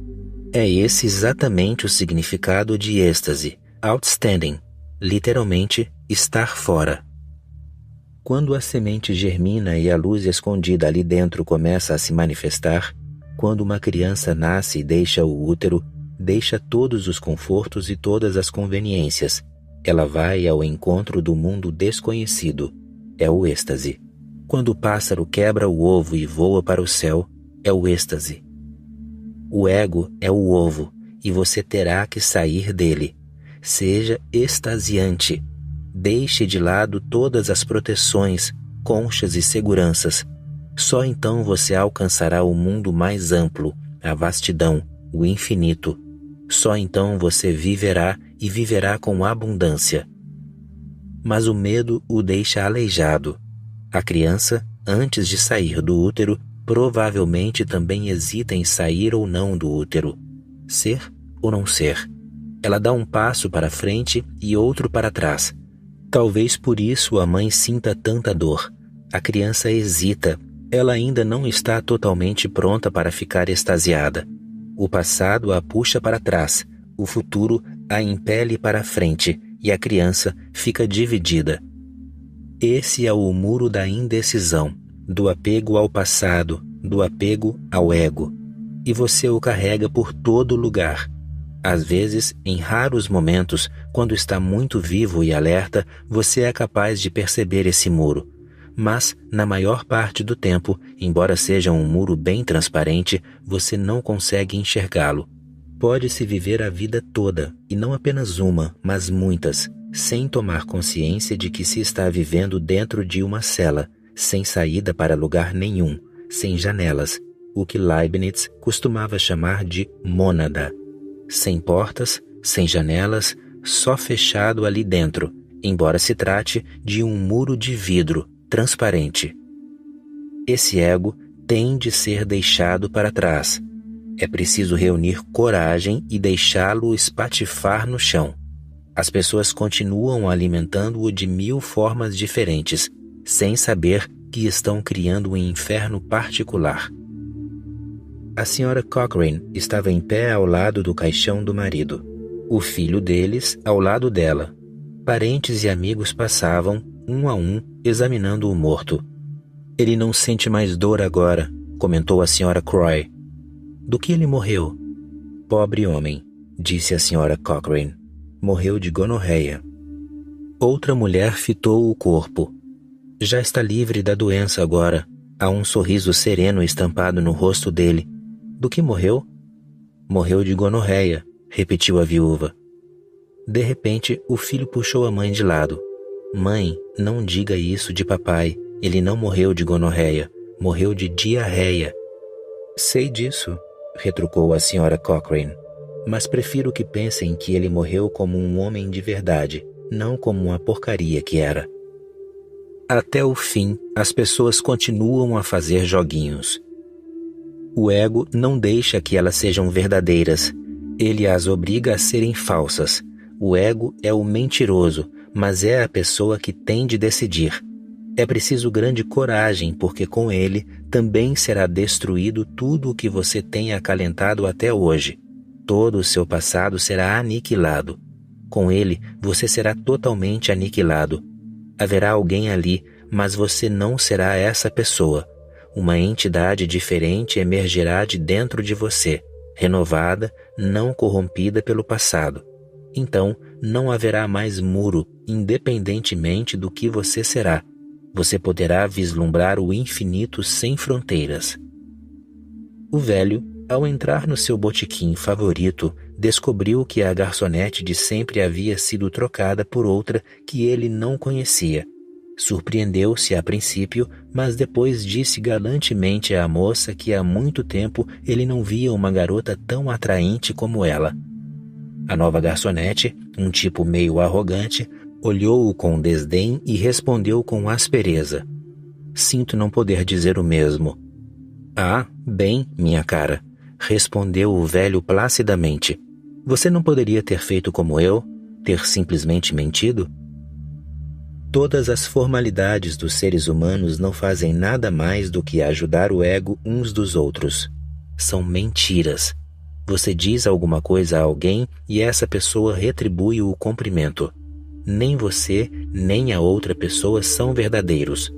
É esse exatamente o significado de êxtase, outstanding, literalmente, estar fora. Quando a semente germina e a luz escondida ali dentro começa a se manifestar, quando uma criança nasce e deixa o útero, deixa todos os confortos e todas as conveniências. Ela vai ao encontro do mundo desconhecido. É o êxtase. Quando o pássaro quebra o ovo e voa para o céu, é o êxtase. O ego é o ovo, e você terá que sair dele. Seja extasiante. Deixe de lado todas as proteções, conchas e seguranças. Só então você alcançará o mundo mais amplo, a vastidão, o infinito. Só então você viverá e viverá com abundância. Mas o medo o deixa aleijado. A criança, antes de sair do útero, provavelmente também hesita em sair ou não do útero. Ser ou não ser. Ela dá um passo para frente e outro para trás. Talvez por isso a mãe sinta tanta dor. A criança hesita. Ela ainda não está totalmente pronta para ficar extasiada. O passado a puxa para trás, o futuro a impele para frente e a criança fica dividida. Esse é o muro da indecisão, do apego ao passado, do apego ao ego. E você o carrega por todo lugar. Às vezes, em raros momentos, quando está muito vivo e alerta, você é capaz de perceber esse muro. Mas, na maior parte do tempo, embora seja um muro bem transparente, você não consegue enxergá-lo. Pode-se viver a vida toda, e não apenas uma, mas muitas, sem tomar consciência de que se está vivendo dentro de uma cela, sem saída para lugar nenhum, sem janelas, o que Leibniz costumava chamar de mônada. Sem portas, sem janelas, só fechado ali dentro, embora se trate de um muro de vidro, transparente. Esse ego tem de ser deixado para trás. É preciso reunir coragem e deixá-lo espatifar no chão. As pessoas continuam alimentando-o de 1000 formas diferentes, sem saber que estão criando um inferno particular. A Sra. Cochrane estava em pé ao lado do caixão do marido. O filho deles ao lado dela. Parentes e amigos passavam, um a um, examinando o morto. Ele não sente mais dor agora, comentou a Sra. Croy. Do que ele morreu? Pobre homem, disse a Sra. Cochrane. Morreu de gonorreia. Outra mulher fitou o corpo. Já está livre da doença agora. Há um sorriso sereno estampado no rosto dele. Do que morreu? Morreu de gonorreia, repetiu a viúva. De repente, o filho puxou a mãe de lado. Mãe, não diga isso de papai. Ele não morreu de gonorreia. Morreu de diarreia. Sei disso, retrucou a Sra. Cochrane. Mas prefiro que pensem que ele morreu como um homem de verdade, não como uma porcaria que era. Até o fim, as pessoas continuam a fazer joguinhos. O ego não deixa que elas sejam verdadeiras. Ele as obriga a serem falsas. O ego é o mentiroso, mas é a pessoa que tem de decidir. É preciso grande coragem, porque com ele também será destruído tudo o que você tem acalentado até hoje. Todo o seu passado será aniquilado. Com ele, você será totalmente aniquilado. Haverá alguém ali, mas você não será essa pessoa. Uma entidade diferente emergirá de dentro de você, renovada, não corrompida pelo passado. Então, não haverá mais muro, independentemente do que você será. Você poderá vislumbrar o infinito sem fronteiras. O velho, ao entrar no seu botequim favorito, descobriu que a garçonete de sempre havia sido trocada por outra que ele não conhecia. Surpreendeu-se a princípio, mas depois disse galantemente à moça que há muito tempo ele não via uma garota tão atraente como ela. A nova garçonete, um tipo meio arrogante, olhou-o com desdém e respondeu com aspereza. Sinto não poder dizer o mesmo. Ah, bem, minha cara, respondeu o velho placidamente. Você não poderia ter feito como eu, ter simplesmente mentido? Todas as formalidades dos seres humanos não fazem nada mais do que ajudar o ego uns dos outros. São mentiras. Você diz alguma coisa a alguém e essa pessoa retribui o cumprimento. Nem você, nem a outra pessoa são verdadeiros.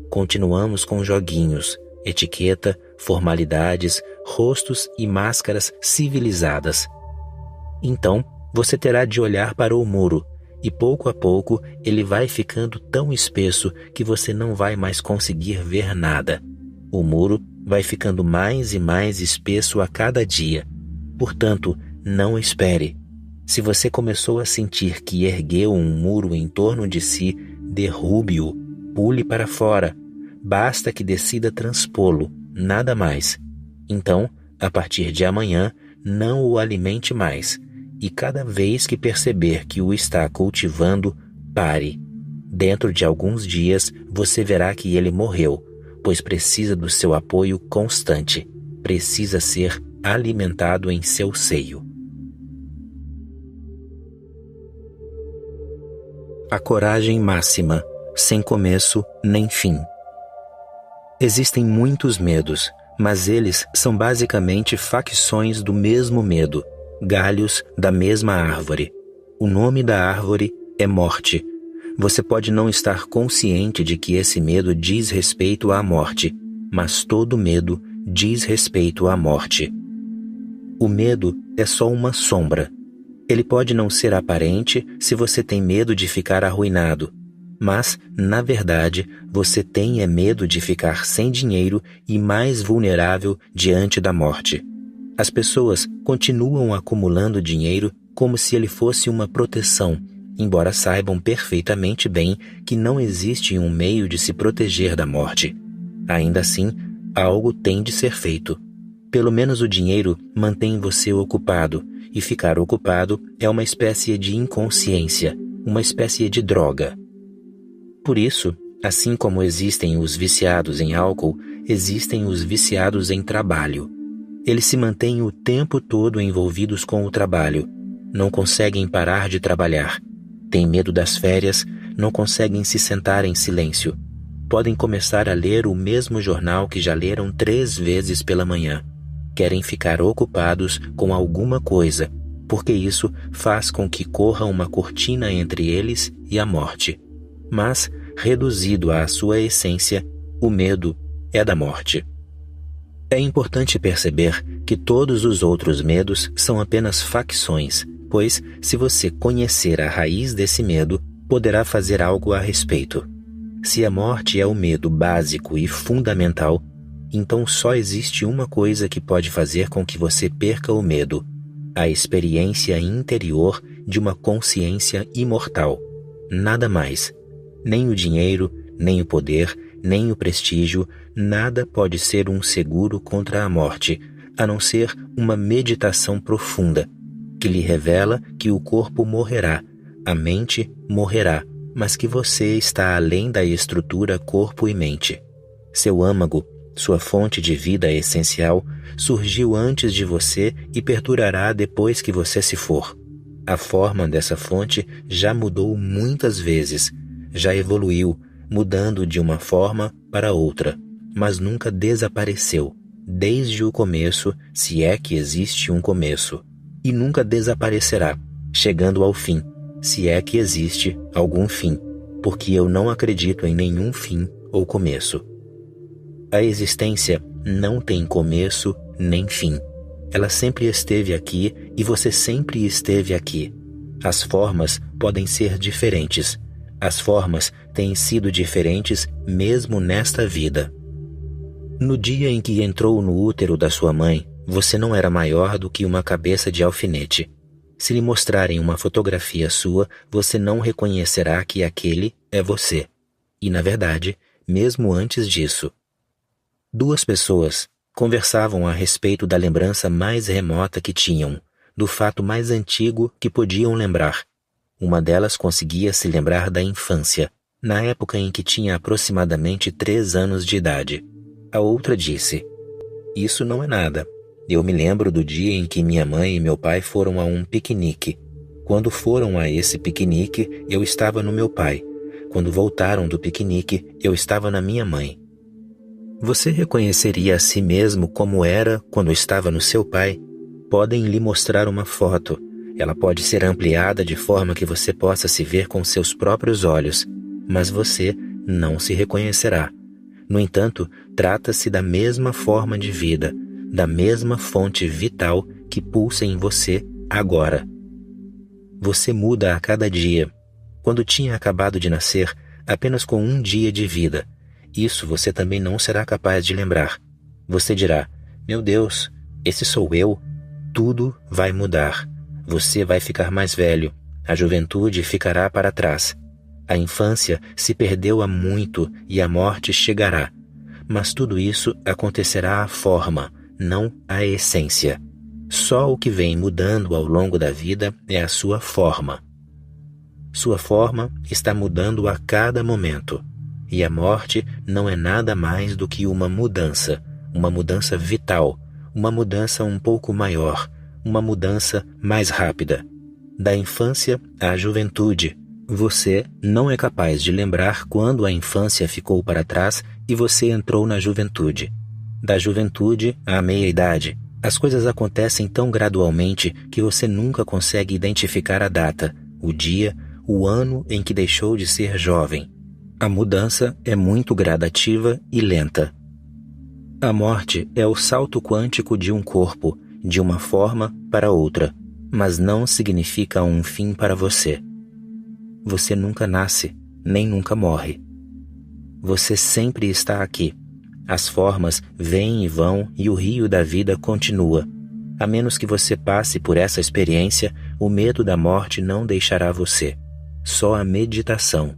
Continuamos com joguinhos, etiqueta, formalidades, rostos e máscaras civilizadas. Então, você terá de olhar para o muro, e pouco a pouco ele vai ficando tão espesso que você não vai mais conseguir ver nada. O muro vai ficando mais e mais espesso a cada dia. Portanto, não espere. Se você começou a sentir que ergueu um muro em torno de si, derrube-o, pule para fora. Basta que decida transpô-lo, nada mais. Então, a partir de amanhã, não o alimente mais. E cada vez que perceber que o está cultivando, pare. Dentro de alguns dias, você verá que ele morreu, pois precisa do seu apoio constante. Precisa ser alimentado em seu seio. A coragem máxima, sem começo nem fim. Existem muitos medos, mas eles são basicamente facções do mesmo medo, galhos da mesma árvore. O nome da árvore é morte. Você pode não estar consciente de que esse medo diz respeito à morte, mas todo medo diz respeito à morte. O medo é só uma sombra. Ele pode não ser aparente se você tem medo de ficar arruinado, mas, na verdade, você tem medo de ficar sem dinheiro e mais vulnerável diante da morte. As pessoas continuam acumulando dinheiro como se ele fosse uma proteção, embora saibam perfeitamente bem que não existe um meio de se proteger da morte. Ainda assim, algo tem de ser feito. Pelo menos o dinheiro mantém você ocupado, e ficar ocupado é uma espécie de inconsciência, uma espécie de droga. Por isso, assim como existem os viciados em álcool, existem os viciados em trabalho. Eles se mantêm o tempo todo envolvidos com o trabalho, não conseguem parar de trabalhar, têm medo das férias, não conseguem se sentar em silêncio. Podem começar a ler o mesmo jornal que já leram 3 vezes pela manhã. Querem ficar ocupados com alguma coisa, porque isso faz com que corra uma cortina entre eles e a morte. Mas, reduzido à sua essência, o medo é da morte. É importante perceber que todos os outros medos são apenas facções, pois, se você conhecer a raiz desse medo, poderá fazer algo a respeito. Se a morte é o medo básico e fundamental, então só existe uma coisa que pode fazer com que você perca o medo: a experiência interior de uma consciência imortal. Nada mais. Nem o dinheiro, nem o poder, nem o prestígio, nada pode ser um seguro contra a morte, a não ser uma meditação profunda, que lhe revela que o corpo morrerá, a mente morrerá, mas que você está além da estrutura corpo e mente. Seu âmago, sua fonte de vida essencial, surgiu antes de você e perdurará depois que você se for. A forma dessa fonte já mudou muitas vezes, já evoluiu, mudando de uma forma para outra, mas nunca desapareceu, desde o começo, se é que existe um começo, e nunca desaparecerá, chegando ao fim, se é que existe algum fim, porque eu não acredito em nenhum fim ou começo. A existência não tem começo nem fim. Ela sempre esteve aqui e você sempre esteve aqui. As formas podem ser diferentes. As formas têm sido diferentes mesmo nesta vida. No dia em que entrou no útero da sua mãe, você não era maior do que uma cabeça de alfinete. Se lhe mostrarem uma fotografia sua, você não reconhecerá que aquele é você. E, na verdade, mesmo antes disso, 2 pessoas conversavam a respeito da lembrança mais remota que tinham, do fato mais antigo que podiam lembrar. Uma delas conseguia se lembrar da infância, na época em que tinha aproximadamente 3 anos de idade. A outra disse: "Isso não é nada. Eu me lembro do dia em que minha mãe e meu pai foram a um piquenique. Quando foram a esse piquenique, eu estava no meu pai. Quando voltaram do piquenique, eu estava na minha mãe." Você reconheceria a si mesmo como era quando estava no seu pai? Podem lhe mostrar uma foto. Ela pode ser ampliada de forma que você possa se ver com seus próprios olhos, mas você não se reconhecerá. No entanto, trata-se da mesma forma de vida, da mesma fonte vital que pulsa em você agora. Você muda a cada dia. Quando tinha acabado de nascer, apenas com 1 dia de vida, isso você também não será capaz de lembrar. Você dirá: "Meu Deus, esse sou eu?" Tudo vai mudar. Você vai ficar mais velho. A juventude ficará para trás. A infância se perdeu há muito e a morte chegará. Mas tudo isso acontecerá à forma, não à essência. Só o que vem mudando ao longo da vida é a sua forma. Sua forma está mudando a cada momento. E a morte não é nada mais do que uma mudança vital, uma mudança um pouco maior, uma mudança mais rápida. Da infância à juventude. Você não é capaz de lembrar quando a infância ficou para trás e você entrou na juventude. Da juventude à meia-idade. As coisas acontecem tão gradualmente que você nunca consegue identificar a data, o dia, o ano em que deixou de ser jovem. A mudança é muito gradativa e lenta. A morte é o salto quântico de um corpo, de uma forma para outra, mas não significa um fim para você. Você nunca nasce, nem nunca morre. Você sempre está aqui. As formas vêm e vão e o rio da vida continua. A menos que você passe por essa experiência, o medo da morte não deixará você. Só a meditação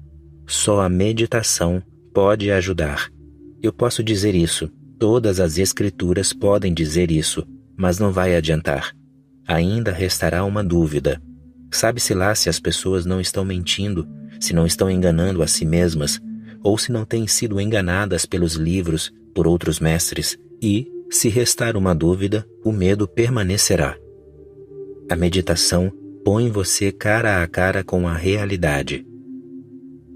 pode ajudar. Eu posso dizer isso, todas as escrituras podem dizer isso, mas não vai adiantar. Ainda restará uma dúvida. Sabe-se lá se as pessoas não estão mentindo, se não estão enganando a si mesmas, ou se não têm sido enganadas pelos livros, por outros mestres, e, se restar uma dúvida, o medo permanecerá. A meditação põe você cara a cara com a realidade.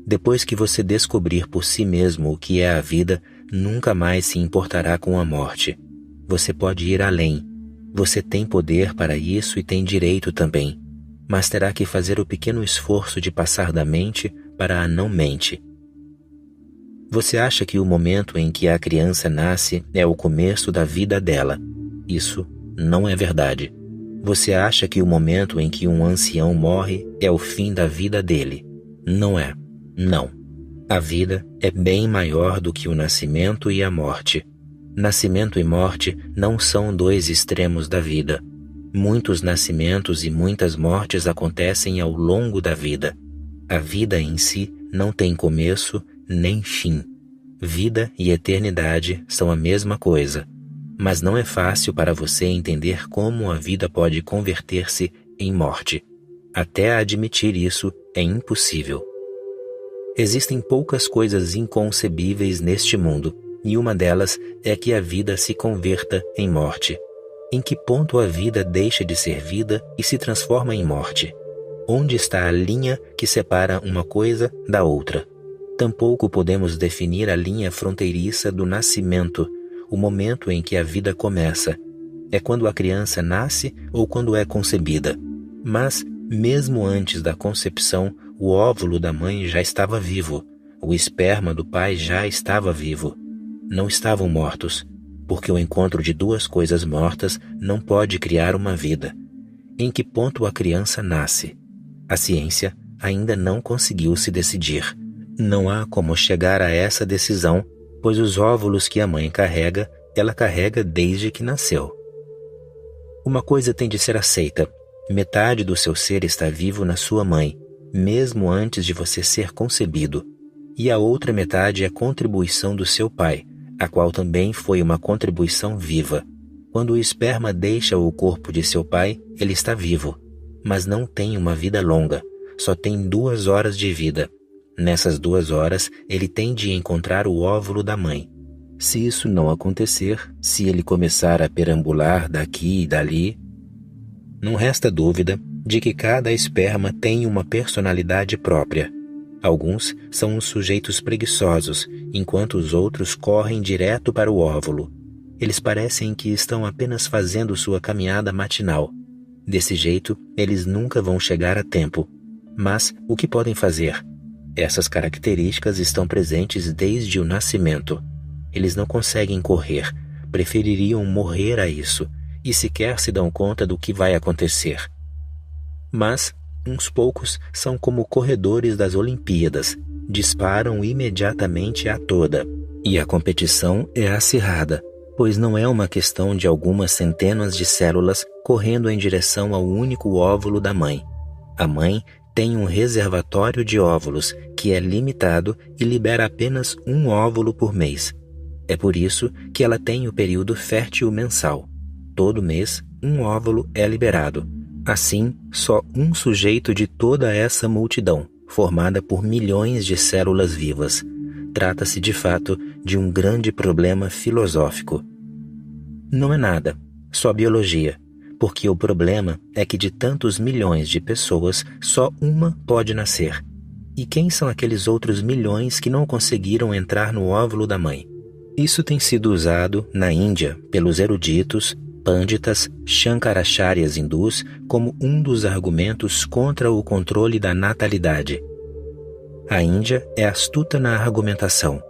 Depois que você descobrir por si mesmo o que é a vida, nunca mais se importará com a morte. Você pode ir além. Você tem poder para isso e tem direito também. Mas terá que fazer o pequeno esforço de passar da mente para a não-mente. Você acha que o momento em que a criança nasce é o começo da vida dela. Isso não é verdade. Você acha que o momento em que um ancião morre é o fim da vida dele. Não é. Não. A vida é bem maior do que o nascimento e a morte. Nascimento e morte não são dois extremos da vida. Muitos nascimentos e muitas mortes acontecem ao longo da vida. A vida em si não tem começo nem fim. Vida e eternidade são a mesma coisa. Mas não é fácil para você entender como a vida pode converter-se em morte. Até admitir isso é impossível. Existem poucas coisas inconcebíveis neste mundo, e uma delas é que a vida se converta em morte. Em que ponto a vida deixa de ser vida e se transforma em morte? Onde está a linha que separa uma coisa da outra? Tampouco podemos definir a linha fronteiriça do nascimento, o momento em que a vida começa. É quando a criança nasce ou quando é concebida. Mas, mesmo antes da concepção, o óvulo da mãe já estava vivo. O esperma do pai já estava vivo. Não estavam mortos, porque o encontro de duas coisas mortas não pode criar uma vida. Em que ponto a criança nasce? A ciência ainda não conseguiu se decidir. Não há como chegar a essa decisão, pois os óvulos que a mãe carrega, ela carrega desde que nasceu. Uma coisa tem de ser aceita. Metade do seu ser está vivo na sua mãe, mesmo antes de você ser concebido. E a outra metade é a contribuição do seu pai, a qual também foi uma contribuição viva. Quando o esperma deixa o corpo de seu pai, ele está vivo, mas não tem uma vida longa, só tem 2 horas de vida. Nessas 2 horas, ele tem de encontrar o óvulo da mãe. Se isso não acontecer, se ele começar a perambular daqui e dali, não resta dúvida de que cada esperma tem uma personalidade própria. Alguns são os sujeitos preguiçosos, enquanto os outros correm direto para o óvulo. Eles parecem que estão apenas fazendo sua caminhada matinal. Desse jeito, eles nunca vão chegar a tempo. Mas o que podem fazer? Essas características estão presentes desde o nascimento. Eles não conseguem correr, prefeririam morrer a isso, e sequer se dão conta do que vai acontecer. Mas uns poucos são como corredores das Olimpíadas, disparam imediatamente a toda, e a competição é acirrada. pois não é uma questão de algumas centenas de células correndo em direção ao único óvulo da mãe. A mãe tem um reservatório de óvulos que é limitado e libera apenas um óvulo por mês. É por isso que ela tem o período fértil mensal. Todo mês, um óvulo é liberado. Assim, só um sujeito de toda essa multidão, formada por milhões de células vivas. Trata-se, de fato, de um grande problema filosófico. Não é nada, só biologia, porque o problema é que de tantos milhões de pessoas, só uma pode nascer. E quem são aqueles outros milhões que não conseguiram entrar no óvulo da mãe? Isso tem sido usado, na Índia, pelos eruditos, pânditas, shankaracharyas hindus como um dos argumentos contra o controle da natalidade. A Índia é astuta na argumentação.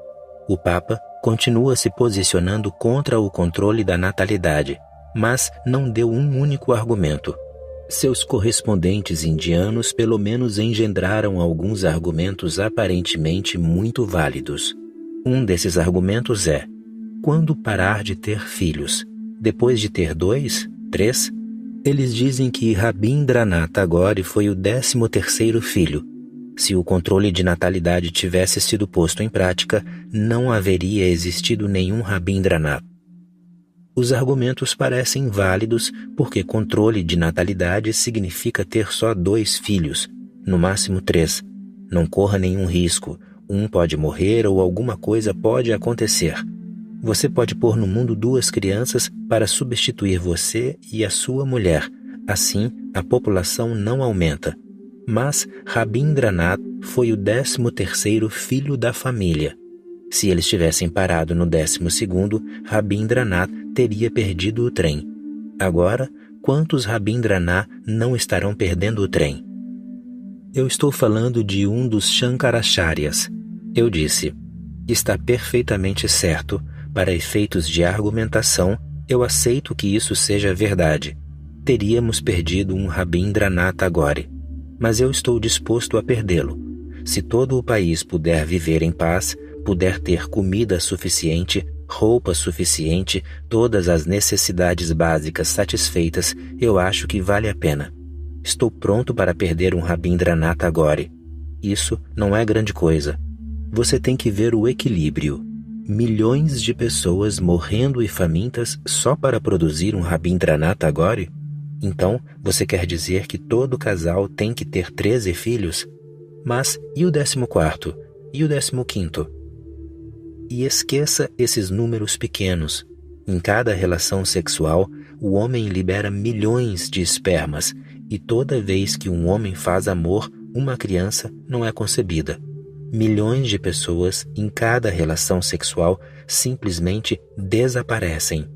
O Papa continua se posicionando contra o controle da natalidade, mas não deu um único argumento. Seus correspondentes indianos pelo menos engendraram alguns argumentos aparentemente muito válidos. Um desses argumentos é: quando parar de ter filhos? Depois de ter 2, 3? Eles dizem que Rabindranath Tagore foi o 13º filho. Se o controle de natalidade tivesse sido posto em prática, não haveria existido nenhum Rabindranath. Os argumentos parecem válidos porque controle de natalidade significa ter só 2 filhos, no máximo 3. Não corra nenhum risco, um pode morrer ou alguma coisa pode acontecer. Você pode pôr no mundo 2 crianças para substituir você e a sua mulher. Assim, a população não aumenta. Mas Rabindranath foi o 13º filho da família. Se eles tivessem parado no 12º, Rabindranath teria perdido o trem. Agora, quantos Rabindranath não estarão perdendo o trem? Eu estou falando de um dos Shankaracharyas. Eu disse: está perfeitamente certo. Para efeitos de argumentação, eu aceito que isso seja verdade. Teríamos perdido um Rabindranath Tagore. Mas eu estou disposto a perdê-lo. Se todo o país puder viver em paz, puder ter comida suficiente, roupa suficiente, todas as necessidades básicas satisfeitas, eu acho que vale a pena. Estou pronto para perder um Rabindranath Tagore. Isso não é grande coisa. Você tem que ver o equilíbrio. Milhões de pessoas morrendo e famintas só para produzir um Rabindranath Tagore? Então, você quer dizer que todo casal tem que ter 13 filhos? Mas e o 14º? E o 15º? E esqueça esses números pequenos. Em cada relação sexual, o homem libera milhões de espermas, e toda vez que um homem faz amor, uma criança não é concebida. Milhões de pessoas em cada relação sexual simplesmente desaparecem.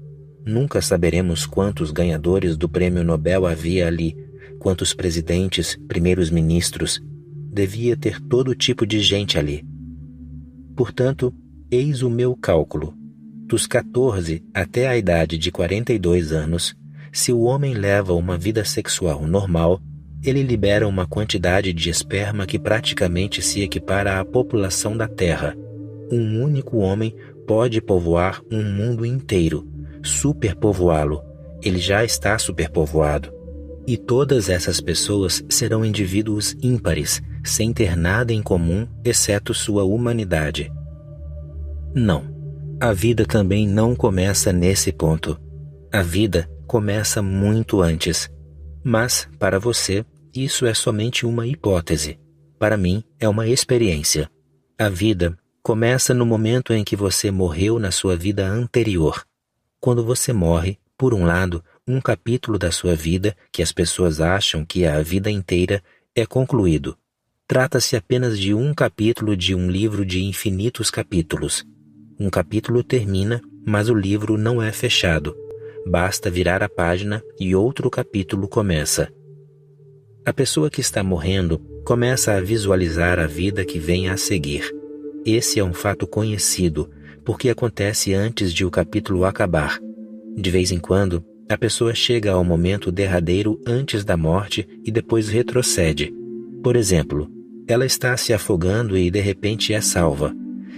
Nunca saberemos quantos ganhadores do prêmio Nobel havia ali, quantos presidentes, primeiros ministros. Devia ter todo tipo de gente ali. Portanto, eis o meu cálculo. Dos 14 até a idade de 42 anos, se o homem leva uma vida sexual normal, ele libera uma quantidade de esperma que praticamente se equipara à população da Terra. Um único homem pode povoar um mundo inteiro, superpovoá-lo. Ele já está superpovoado. E todas essas pessoas serão indivíduos ímpares, sem ter nada em comum, exceto sua humanidade. Não. A vida também não começa nesse ponto. A vida começa muito antes. Mas, para você, isso é somente uma hipótese. Para mim, é uma experiência. A vida começa no momento em que você morreu na sua vida anterior. Quando você morre, por um lado, um capítulo da sua vida, que as pessoas acham que é a vida inteira, é concluído. Trata-se apenas de um capítulo de um livro de infinitos capítulos. Um capítulo termina, mas o livro não é fechado. Basta virar a página e outro capítulo começa. A pessoa que está morrendo começa a visualizar a vida que vem a seguir. Esse é um fato conhecido, porque acontece antes de o capítulo acabar. De vez em quando, a pessoa chega ao momento derradeiro antes da morte e depois retrocede. Por exemplo, ela está se afogando e de repente é salva.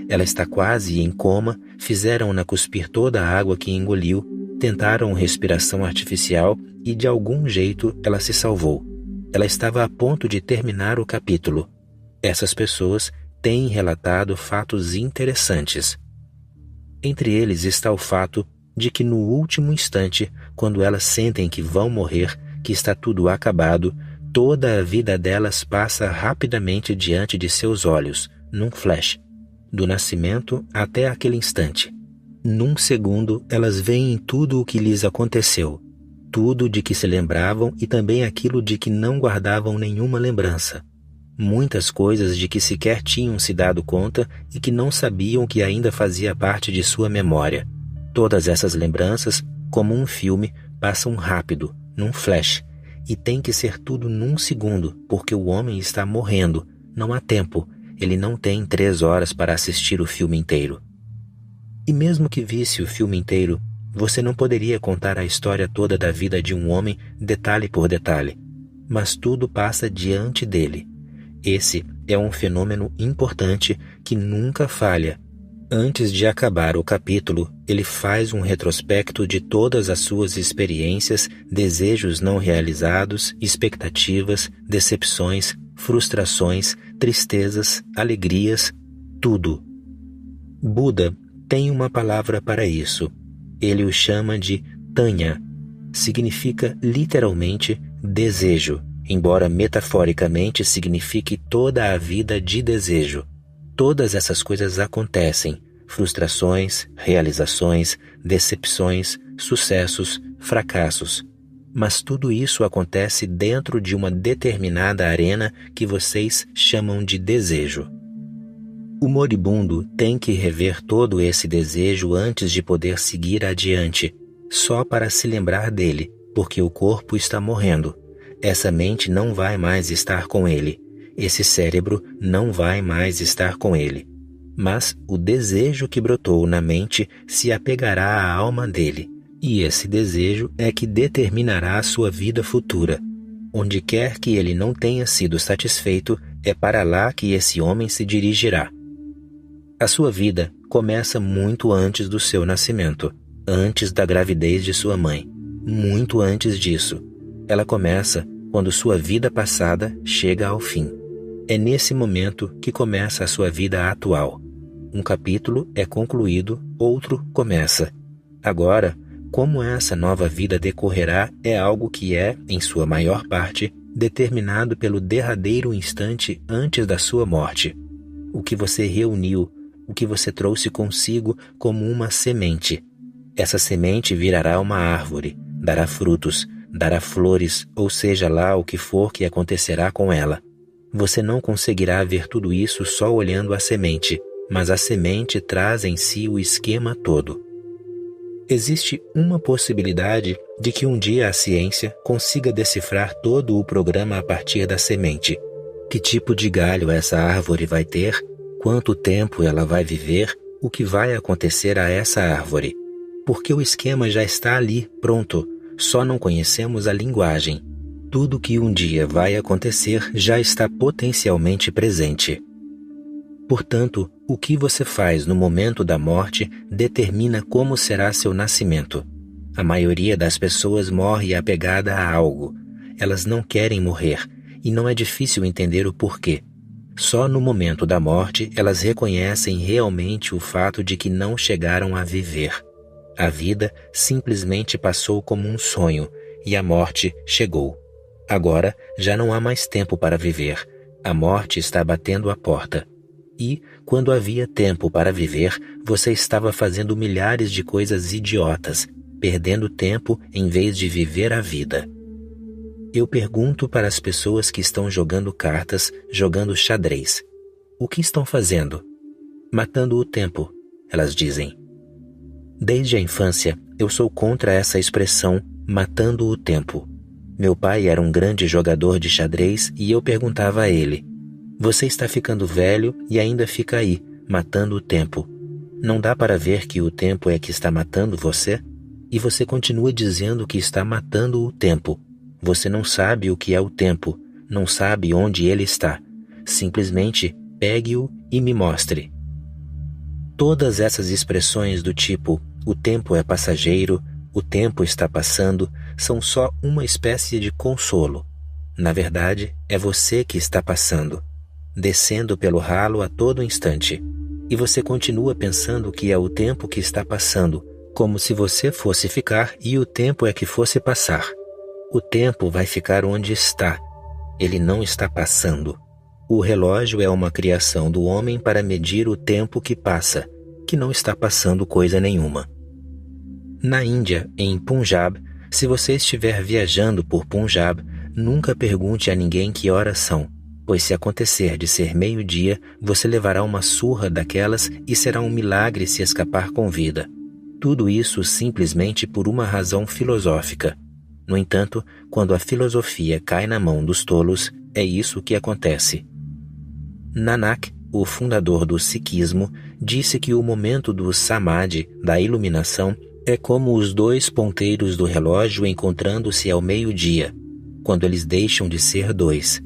Ela está quase em coma, Fizeram-na cuspir toda a água que engoliu, tentaram respiração artificial e de algum jeito ela se salvou. Ela estava a ponto de terminar o capítulo. Essas pessoas têm relatado fatos interessantes. Entre eles está o fato de que no último instante, quando elas sentem que vão morrer, que está tudo acabado, toda a vida delas passa rapidamente diante de seus olhos, num flash, do nascimento até aquele instante. Num segundo, elas veem tudo o que lhes aconteceu, tudo de que se lembravam e também aquilo de que não guardavam nenhuma lembrança. Muitas coisas de que sequer tinham se dado conta e que não sabiam que ainda fazia parte de sua memória. Todas essas lembranças, como um filme, passam rápido, num flash, e tem que ser tudo num segundo, porque o homem está morrendo, não há tempo, ele não tem 3 horas para assistir o filme inteiro. E mesmo que visse o filme inteiro, você não poderia contar a história toda da vida de um homem, detalhe por detalhe, mas tudo passa diante dele. Esse é um fenômeno importante que nunca falha. Antes de acabar o capítulo, ele faz um retrospecto de todas as suas experiências, desejos não realizados, expectativas, decepções, frustrações, tristezas, alegrias, tudo. Buda tem uma palavra para isso. Ele o chama de Tanya. Significa literalmente desejo, embora metaforicamente signifique toda a vida de desejo. Todas essas coisas acontecem: frustrações, realizações, decepções, sucessos, fracassos. Mas tudo isso acontece dentro de uma determinada arena que vocês chamam de desejo. O moribundo tem que rever todo esse desejo antes de poder seguir adiante, só para se lembrar dele, porque o corpo está morrendo. Essa mente não vai mais estar com ele. Esse cérebro não vai mais estar com ele. Mas o desejo que brotou na mente se apegará à alma dele, e esse desejo é que determinará a sua vida futura. Onde quer que ele não tenha sido satisfeito, é para lá que esse homem se dirigirá. A sua vida começa muito antes do seu nascimento, antes da gravidez de sua mãe, muito antes disso. Ela começa quando sua vida passada chega ao fim. É nesse momento que começa a sua vida atual. Um capítulo é concluído, outro começa. Agora, como essa nova vida decorrerá é algo que é, em sua maior parte, determinado pelo derradeiro instante antes da sua morte. O que você reuniu, o que você trouxe consigo como uma semente. Essa semente virará uma árvore, dará frutos, dará flores, ou seja lá o que for que acontecerá com ela. Você não conseguirá ver tudo isso só olhando a semente, mas a semente traz em si o esquema todo. Existe uma possibilidade de que um dia a ciência consiga decifrar todo o programa a partir da semente. Que tipo de galho essa árvore vai ter, quanto tempo ela vai viver, o que vai acontecer a essa árvore. Porque o esquema já está ali, pronto, só não conhecemos a linguagem. Tudo que um dia vai acontecer já está potencialmente presente. Portanto, o que você faz no momento da morte determina como será seu nascimento. A maioria das pessoas morre apegada a algo. Elas não querem morrer, e não é difícil entender o porquê. Só no momento da morte elas reconhecem realmente o fato de que não chegaram a viver. A vida simplesmente passou como um sonho, e a morte chegou. Agora já não há mais tempo para viver. A morte está batendo a porta. E, quando havia tempo para viver, você estava fazendo milhares de coisas idiotas, perdendo tempo em vez de viver a vida. Eu pergunto para as pessoas que estão jogando cartas, jogando xadrez. O que estão fazendo? Matando o tempo, elas dizem. Desde a infância, eu sou contra essa expressão, matando o tempo. Meu pai era um grande jogador de xadrez e eu perguntava a ele: você está ficando velho e ainda fica aí, matando o tempo. Não dá para ver que o tempo é que está matando você? E você continua dizendo que está matando o tempo. Você não sabe o que é o tempo, não sabe onde ele está. Simplesmente pegue-o e me mostre. Todas essas expressões do tipo "o tempo é passageiro", "o tempo está passando", são só uma espécie de consolo. Na verdade, é você que está passando, descendo pelo ralo a todo instante. E você continua pensando que é o tempo que está passando, como se você fosse ficar e o tempo é que fosse passar. O tempo vai ficar onde está. Ele não está passando. O relógio é uma criação do homem para medir o tempo que passa, que não está passando coisa nenhuma. Na Índia, em Punjab, se você estiver viajando por Punjab, nunca pergunte a ninguém que horas são, pois se acontecer de ser meio-dia, você levará uma surra daquelas e será um milagre se escapar com vida. Tudo isso simplesmente por uma razão filosófica. No entanto, quando a filosofia cai na mão dos tolos, é isso que acontece. Nanak, o fundador do Sikhismo, disse que o momento do Samadhi, da iluminação, é como os dois ponteiros do relógio encontrando-se ao meio-dia, quando eles deixam de ser dois.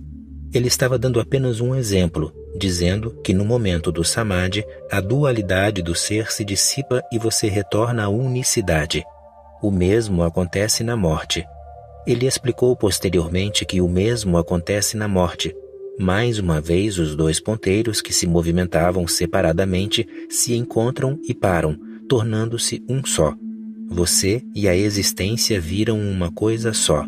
Ele estava dando apenas um exemplo, dizendo que no momento do Samadhi, a dualidade do ser se dissipa e você retorna à unicidade. O mesmo acontece na morte. Ele explicou posteriormente que o mesmo acontece na morte. Mais uma vez, os dois ponteiros que se movimentavam separadamente se encontram e param, tornando-se um só. Você e a existência viram uma coisa só.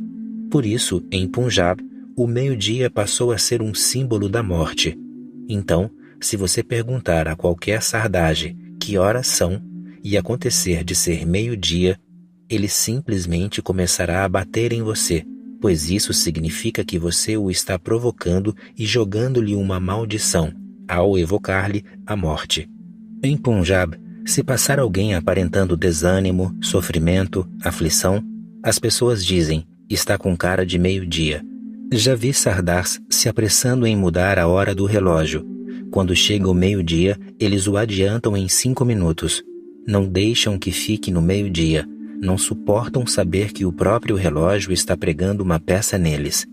Por isso, em Punjab, o meio-dia passou a ser um símbolo da morte. Então, se você perguntar a qualquer sardage que horas são e acontecer de ser meio-dia, ele simplesmente começará a bater em você, pois isso significa que você o está provocando e jogando-lhe uma maldição, ao evocar-lhe a morte. Em Punjab, se passar alguém aparentando desânimo, sofrimento, aflição, as pessoas dizem, está com cara de meio-dia. Já vi sardars se apressando em mudar a hora do relógio. Quando chega o meio-dia, eles o adiantam em 5 minutos. Não deixam que fique no meio-dia. Não suportam saber que o próprio relógio está pregando uma peça neles.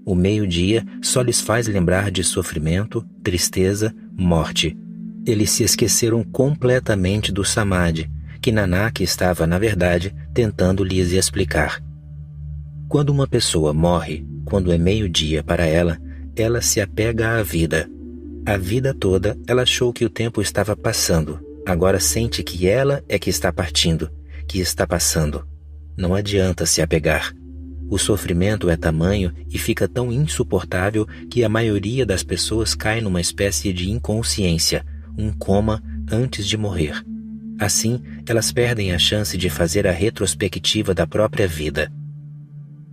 O meio-dia só lhes faz lembrar de sofrimento, tristeza, morte. Eles se esqueceram completamente do Samadhi, que Nanak estava, na verdade, tentando lhes explicar. Quando uma pessoa morre, quando é meio-dia para ela, ela se apega à vida. A vida toda, ela achou que o tempo estava passando. Agora sente que ela é que está partindo, que está passando. Não adianta se apegar. O sofrimento é tamanho e fica tão insuportável que a maioria das pessoas cai numa espécie de inconsciência, um coma antes de morrer. Assim, elas perdem a chance de fazer a retrospectiva da própria vida.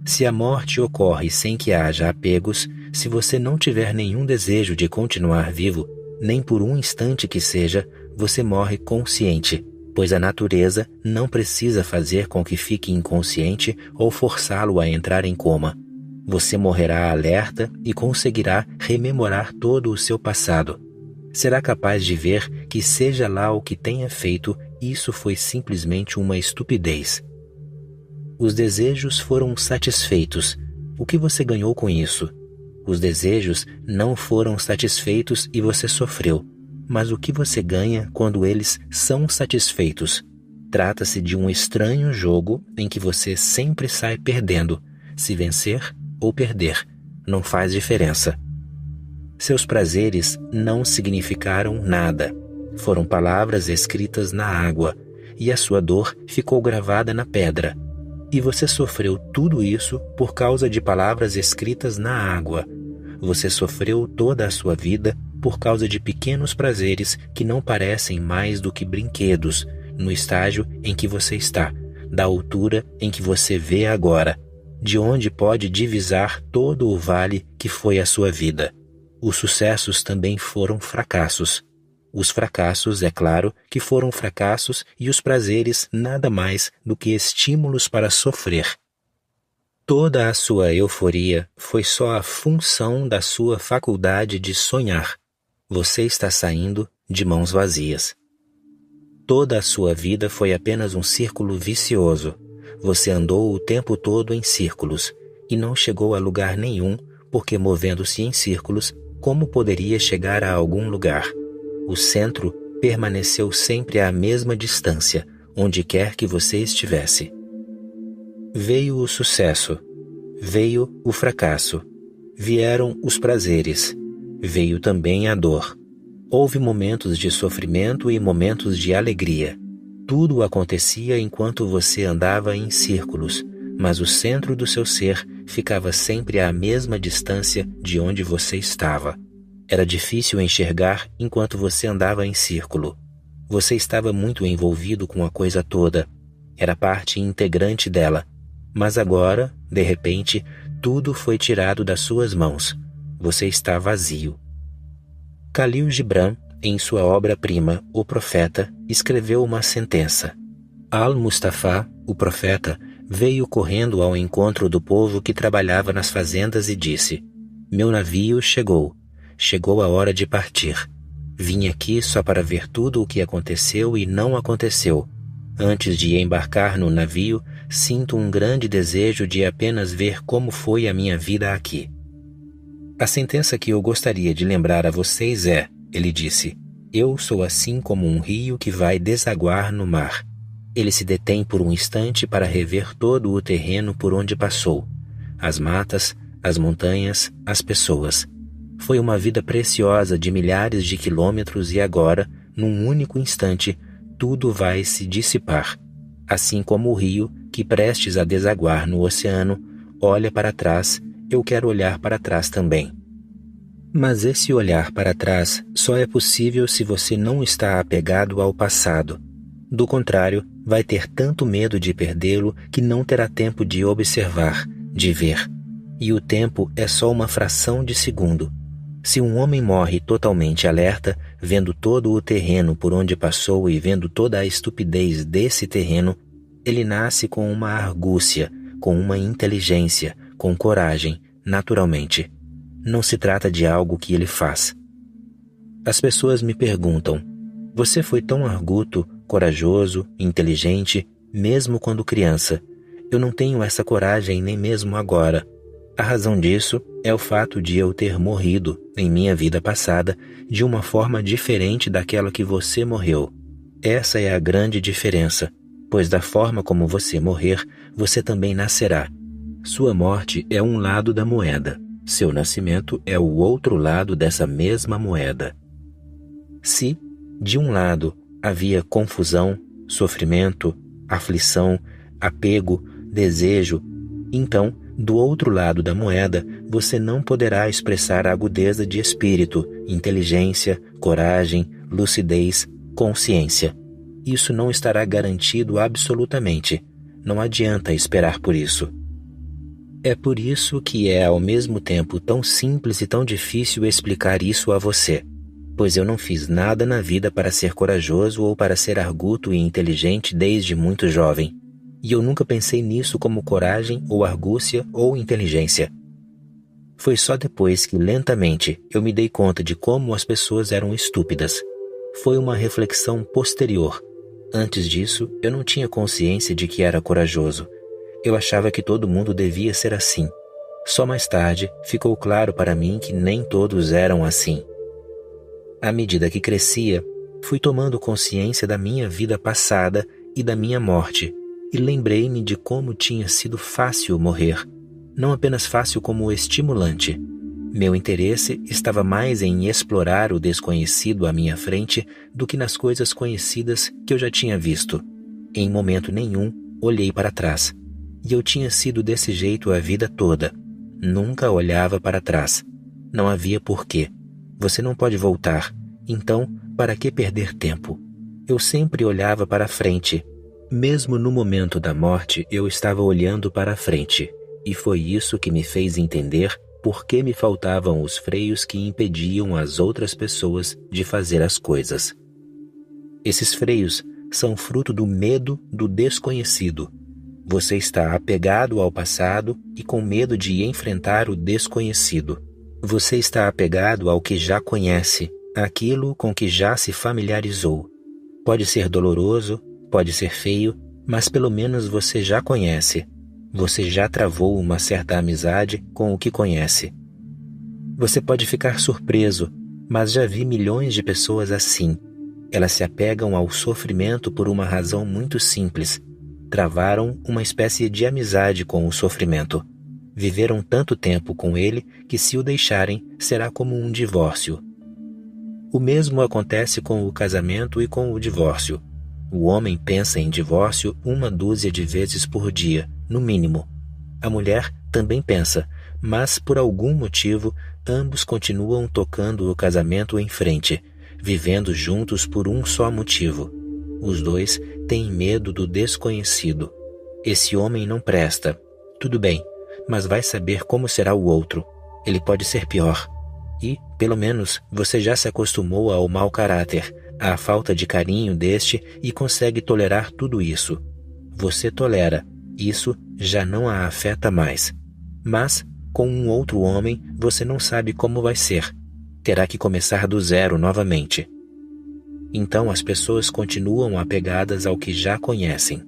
Se a morte ocorre sem que haja apegos, se você não tiver nenhum desejo de continuar vivo, nem por um instante que seja, você morre consciente, pois a natureza não precisa fazer com que fique inconsciente ou forçá-lo a entrar em coma. Você morrerá alerta e conseguirá rememorar todo o seu passado. Será capaz de ver que, seja lá o que tenha feito, isso foi simplesmente uma estupidez. Os desejos foram satisfeitos. O que você ganhou com isso? Os desejos não foram satisfeitos e você sofreu. Mas o que você ganha quando eles são satisfeitos? Trata-se de um estranho jogo em que você sempre sai perdendo. Se vencer ou perder, não faz diferença. Seus prazeres não significaram nada. Foram palavras escritas na água, e a sua dor ficou gravada na pedra. E você sofreu tudo isso por causa de palavras escritas na água. Você sofreu toda a sua vida por causa de pequenos prazeres que não parecem mais do que brinquedos, no estágio em que você está, da altura em que você vê agora, de onde pode divisar todo o vale que foi a sua vida. Os sucessos também foram fracassos. Os fracassos, é claro, que foram fracassos e os prazeres nada mais do que estímulos para sofrer. Toda a sua euforia foi só a função da sua faculdade de sonhar. Você está saindo de mãos vazias. Toda a sua vida foi apenas um círculo vicioso. Você andou o tempo todo em círculos e não chegou a lugar nenhum, porque movendo-se em círculos, como poderia chegar a algum lugar? O centro permaneceu sempre à mesma distância, onde quer que você estivesse. Veio o sucesso, veio o fracasso, vieram os prazeres, veio também a dor. Houve momentos de sofrimento e momentos de alegria. Tudo acontecia enquanto você andava em círculos, mas o centro do seu ser ficava sempre à mesma distância de onde você estava. Era difícil enxergar enquanto você andava em círculo. Você estava muito envolvido com a coisa toda. Era parte integrante dela. Mas agora, de repente, tudo foi tirado das suas mãos. Você está vazio. Khalil Gibran, em sua obra-prima, O Profeta, escreveu uma sentença. Al-Mustafa, o profeta, veio correndo ao encontro do povo que trabalhava nas fazendas e disse: Meu navio chegou. Chegou a hora de partir. Vim aqui só para ver tudo o que aconteceu e não aconteceu. Antes de embarcar no navio, sinto um grande desejo de apenas ver como foi a minha vida aqui. A sentença que eu gostaria de lembrar a vocês é, ele disse, eu sou assim como um rio que vai desaguar no mar. Ele se detém por um instante para rever todo o terreno por onde passou. As matas, as montanhas, as pessoas. Foi uma vida preciosa de milhares de quilômetros e agora, num único instante, tudo vai se dissipar. Assim como o rio, que prestes a desaguar no oceano, olha para trás, eu quero olhar para trás também. Mas esse olhar para trás só é possível se você não está apegado ao passado. Do contrário, vai ter tanto medo de perdê-lo que não terá tempo de observar, de ver. E o tempo é só uma fração de segundo. Se um homem morre totalmente alerta, vendo todo o terreno por onde passou e vendo toda a estupidez desse terreno, ele nasce com uma argúcia, com uma inteligência, com coragem, naturalmente. Não se trata de algo que ele faz. As pessoas me perguntam, você foi tão arguto, corajoso, inteligente, mesmo quando criança. Eu não tenho essa coragem nem mesmo agora. A razão disso é o fato de eu ter morrido, em minha vida passada, de uma forma diferente daquela que você morreu. Essa é a grande diferença, pois da forma como você morrer, você também nascerá. Sua morte é um lado da moeda. Seu nascimento é o outro lado dessa mesma moeda. Se, de um lado, havia confusão, sofrimento, aflição, apego, desejo, então, do outro lado da moeda, você não poderá expressar a agudeza de espírito, inteligência, coragem, lucidez, consciência. Isso não estará garantido absolutamente. Não adianta esperar por isso. É por isso que é ao mesmo tempo tão simples e tão difícil explicar isso a você, pois eu não fiz nada na vida para ser corajoso ou para ser arguto e inteligente desde muito jovem, e eu nunca pensei nisso como coragem ou argúcia ou inteligência. Foi só depois que, lentamente, eu me dei conta de como as pessoas eram estúpidas. Foi uma reflexão posterior. Antes disso, eu não tinha consciência de que era corajoso. Eu achava que todo mundo devia ser assim. Só mais tarde ficou claro para mim que nem todos eram assim. À medida que crescia, fui tomando consciência da minha vida passada e da minha morte, e lembrei-me de como tinha sido fácil morrer. Não apenas fácil como estimulante. Meu interesse estava mais em explorar o desconhecido à minha frente do que nas coisas conhecidas que eu já tinha visto. Em momento nenhum, olhei para trás. E eu tinha sido desse jeito a vida toda. Nunca olhava para trás. Não havia porquê. Você não pode voltar. Então, para que perder tempo? Eu sempre olhava para frente. Mesmo no momento da morte, eu estava olhando para frente. E foi isso que me fez entender por que me faltavam os freios que impediam as outras pessoas de fazer as coisas. Esses freios são fruto do medo do desconhecido. Você está apegado ao passado e com medo de enfrentar o desconhecido. Você está apegado ao que já conhece, àquilo com que já se familiarizou. Pode ser doloroso, pode ser feio, mas pelo menos você já conhece. Você já travou uma certa amizade com o que conhece. Você pode ficar surpreso, mas já vi milhões de pessoas assim. Elas se apegam ao sofrimento por uma razão muito simples. Travaram uma espécie de amizade com o sofrimento. Viveram tanto tempo com ele que, se o deixarem, será como um divórcio. O mesmo acontece com o casamento e com o divórcio. O homem pensa em divórcio 1 dúzia de vezes por dia, no mínimo. A mulher também pensa, mas por algum motivo ambos continuam tocando o casamento em frente, vivendo juntos por um só motivo. Os dois têm medo do desconhecido. Esse homem não presta. Tudo bem, mas vai saber como será o outro. Ele pode ser pior. E, pelo menos, você já se acostumou ao mau caráter, à falta de carinho deste e consegue tolerar tudo isso. Você tolera. Isso já não a afeta mais. Mas, com um outro homem, você não sabe como vai ser. Terá que começar do zero novamente. Então as pessoas continuam apegadas ao que já conhecem.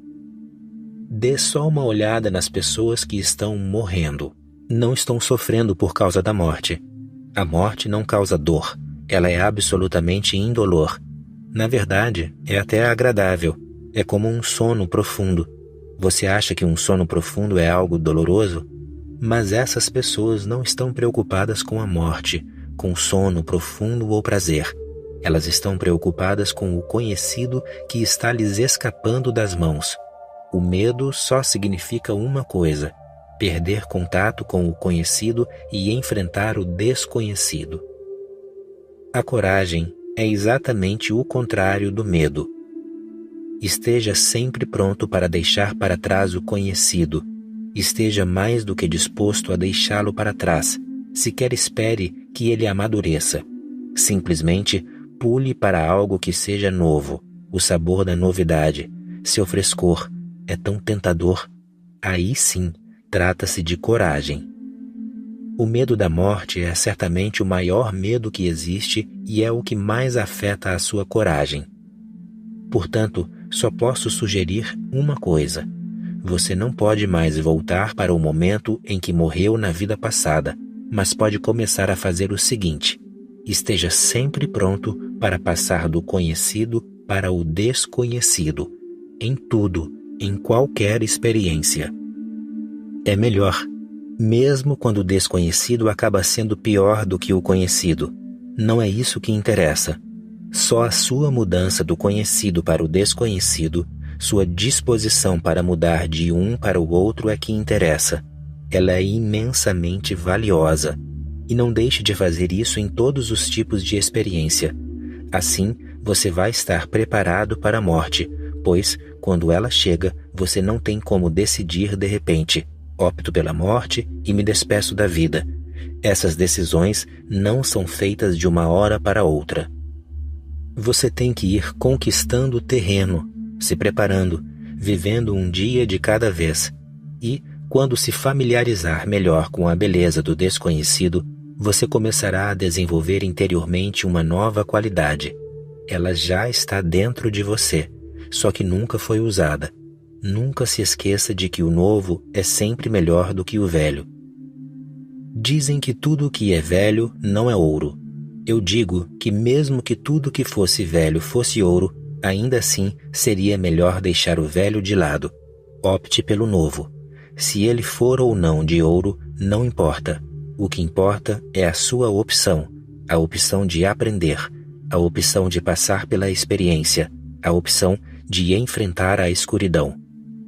Dê só uma olhada nas pessoas que estão morrendo. Não estão sofrendo por causa da morte. A morte não causa dor. Ela é absolutamente indolor. Na verdade, é até agradável. É como um sono profundo. Você acha que um sono profundo é algo doloroso? Mas essas pessoas não estão preocupadas com a morte, com sono profundo ou prazer. Elas estão preocupadas com o conhecido que está lhes escapando das mãos. O medo só significa uma coisa: perder contato com o conhecido e enfrentar o desconhecido. A coragem é exatamente o contrário do medo. Esteja sempre pronto para deixar para trás o conhecido. Esteja mais do que disposto a deixá-lo para trás. Sequer espere que ele amadureça. Simplesmente pule para algo que seja novo. O sabor da novidade, seu frescor, é tão tentador. Aí sim, trata-se de coragem. O medo da morte é certamente o maior medo que existe e é o que mais afeta a sua coragem. Portanto, só posso sugerir uma coisa. Você não pode mais voltar para o momento em que morreu na vida passada, mas pode começar a fazer o seguinte: esteja sempre pronto para passar do conhecido para o desconhecido, em tudo, em qualquer experiência. É melhor, mesmo quando o desconhecido acaba sendo pior do que o conhecido. Não é isso que interessa. Só a sua mudança do conhecido para o desconhecido, sua disposição para mudar de um para o outro é que interessa. Ela é imensamente valiosa. E não deixe de fazer isso em todos os tipos de experiência. Assim, você vai estar preparado para a morte, pois, quando ela chega, você não tem como decidir de repente: opto pela morte e me despeço da vida. Essas decisões não são feitas de uma hora para outra. Você tem que ir conquistando o terreno, se preparando, vivendo um dia de cada vez. E, quando se familiarizar melhor com a beleza do desconhecido, você começará a desenvolver interiormente uma nova qualidade. Ela já está dentro de você, só que nunca foi usada. Nunca se esqueça de que o novo é sempre melhor do que o velho. Dizem que tudo que é velho não é ouro. Eu digo que mesmo que tudo que fosse velho fosse ouro, ainda assim seria melhor deixar o velho de lado. Opte pelo novo. Se ele for ou não de ouro, não importa. O que importa é a sua opção, a opção de aprender, a opção de passar pela experiência, a opção de enfrentar a escuridão.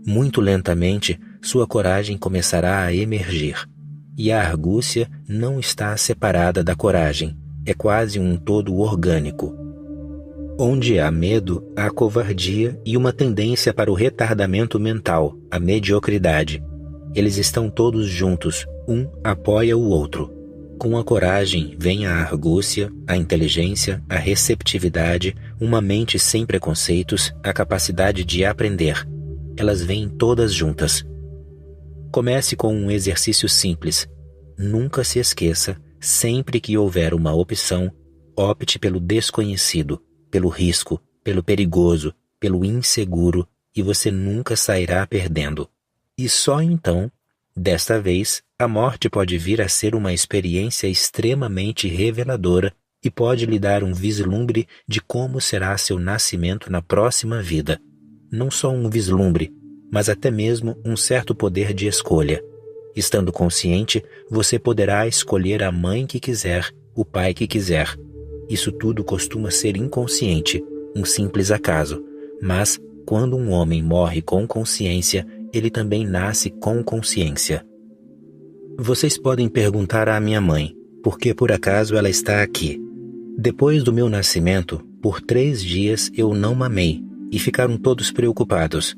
Muito lentamente, sua coragem começará a emergir. E a argúcia não está separada da coragem, é quase um todo orgânico. Onde há medo, há covardia e uma tendência para o retardamento mental, a mediocridade. Eles estão todos juntos, um apoia o outro. Com a coragem vem a argúcia, a inteligência, a receptividade, uma mente sem preconceitos, a capacidade de aprender. Elas vêm todas juntas. Comece com um exercício simples. Nunca se esqueça, sempre que houver uma opção, opte pelo desconhecido, pelo risco, pelo perigoso, pelo inseguro, e você nunca sairá perdendo. E só então, desta vez, a morte pode vir a ser uma experiência extremamente reveladora e pode lhe dar um vislumbre de como será seu nascimento na próxima vida. Não só um vislumbre, mas até mesmo um certo poder de escolha. Estando consciente, você poderá escolher a mãe que quiser, o pai que quiser. Isso tudo costuma ser inconsciente, um simples acaso. Mas, quando um homem morre com consciência, ele também nasce com consciência. Vocês podem perguntar à minha mãe, por que por acaso ela está aqui? Depois do meu nascimento, por 3 dias eu não mamei, e ficaram todos preocupados.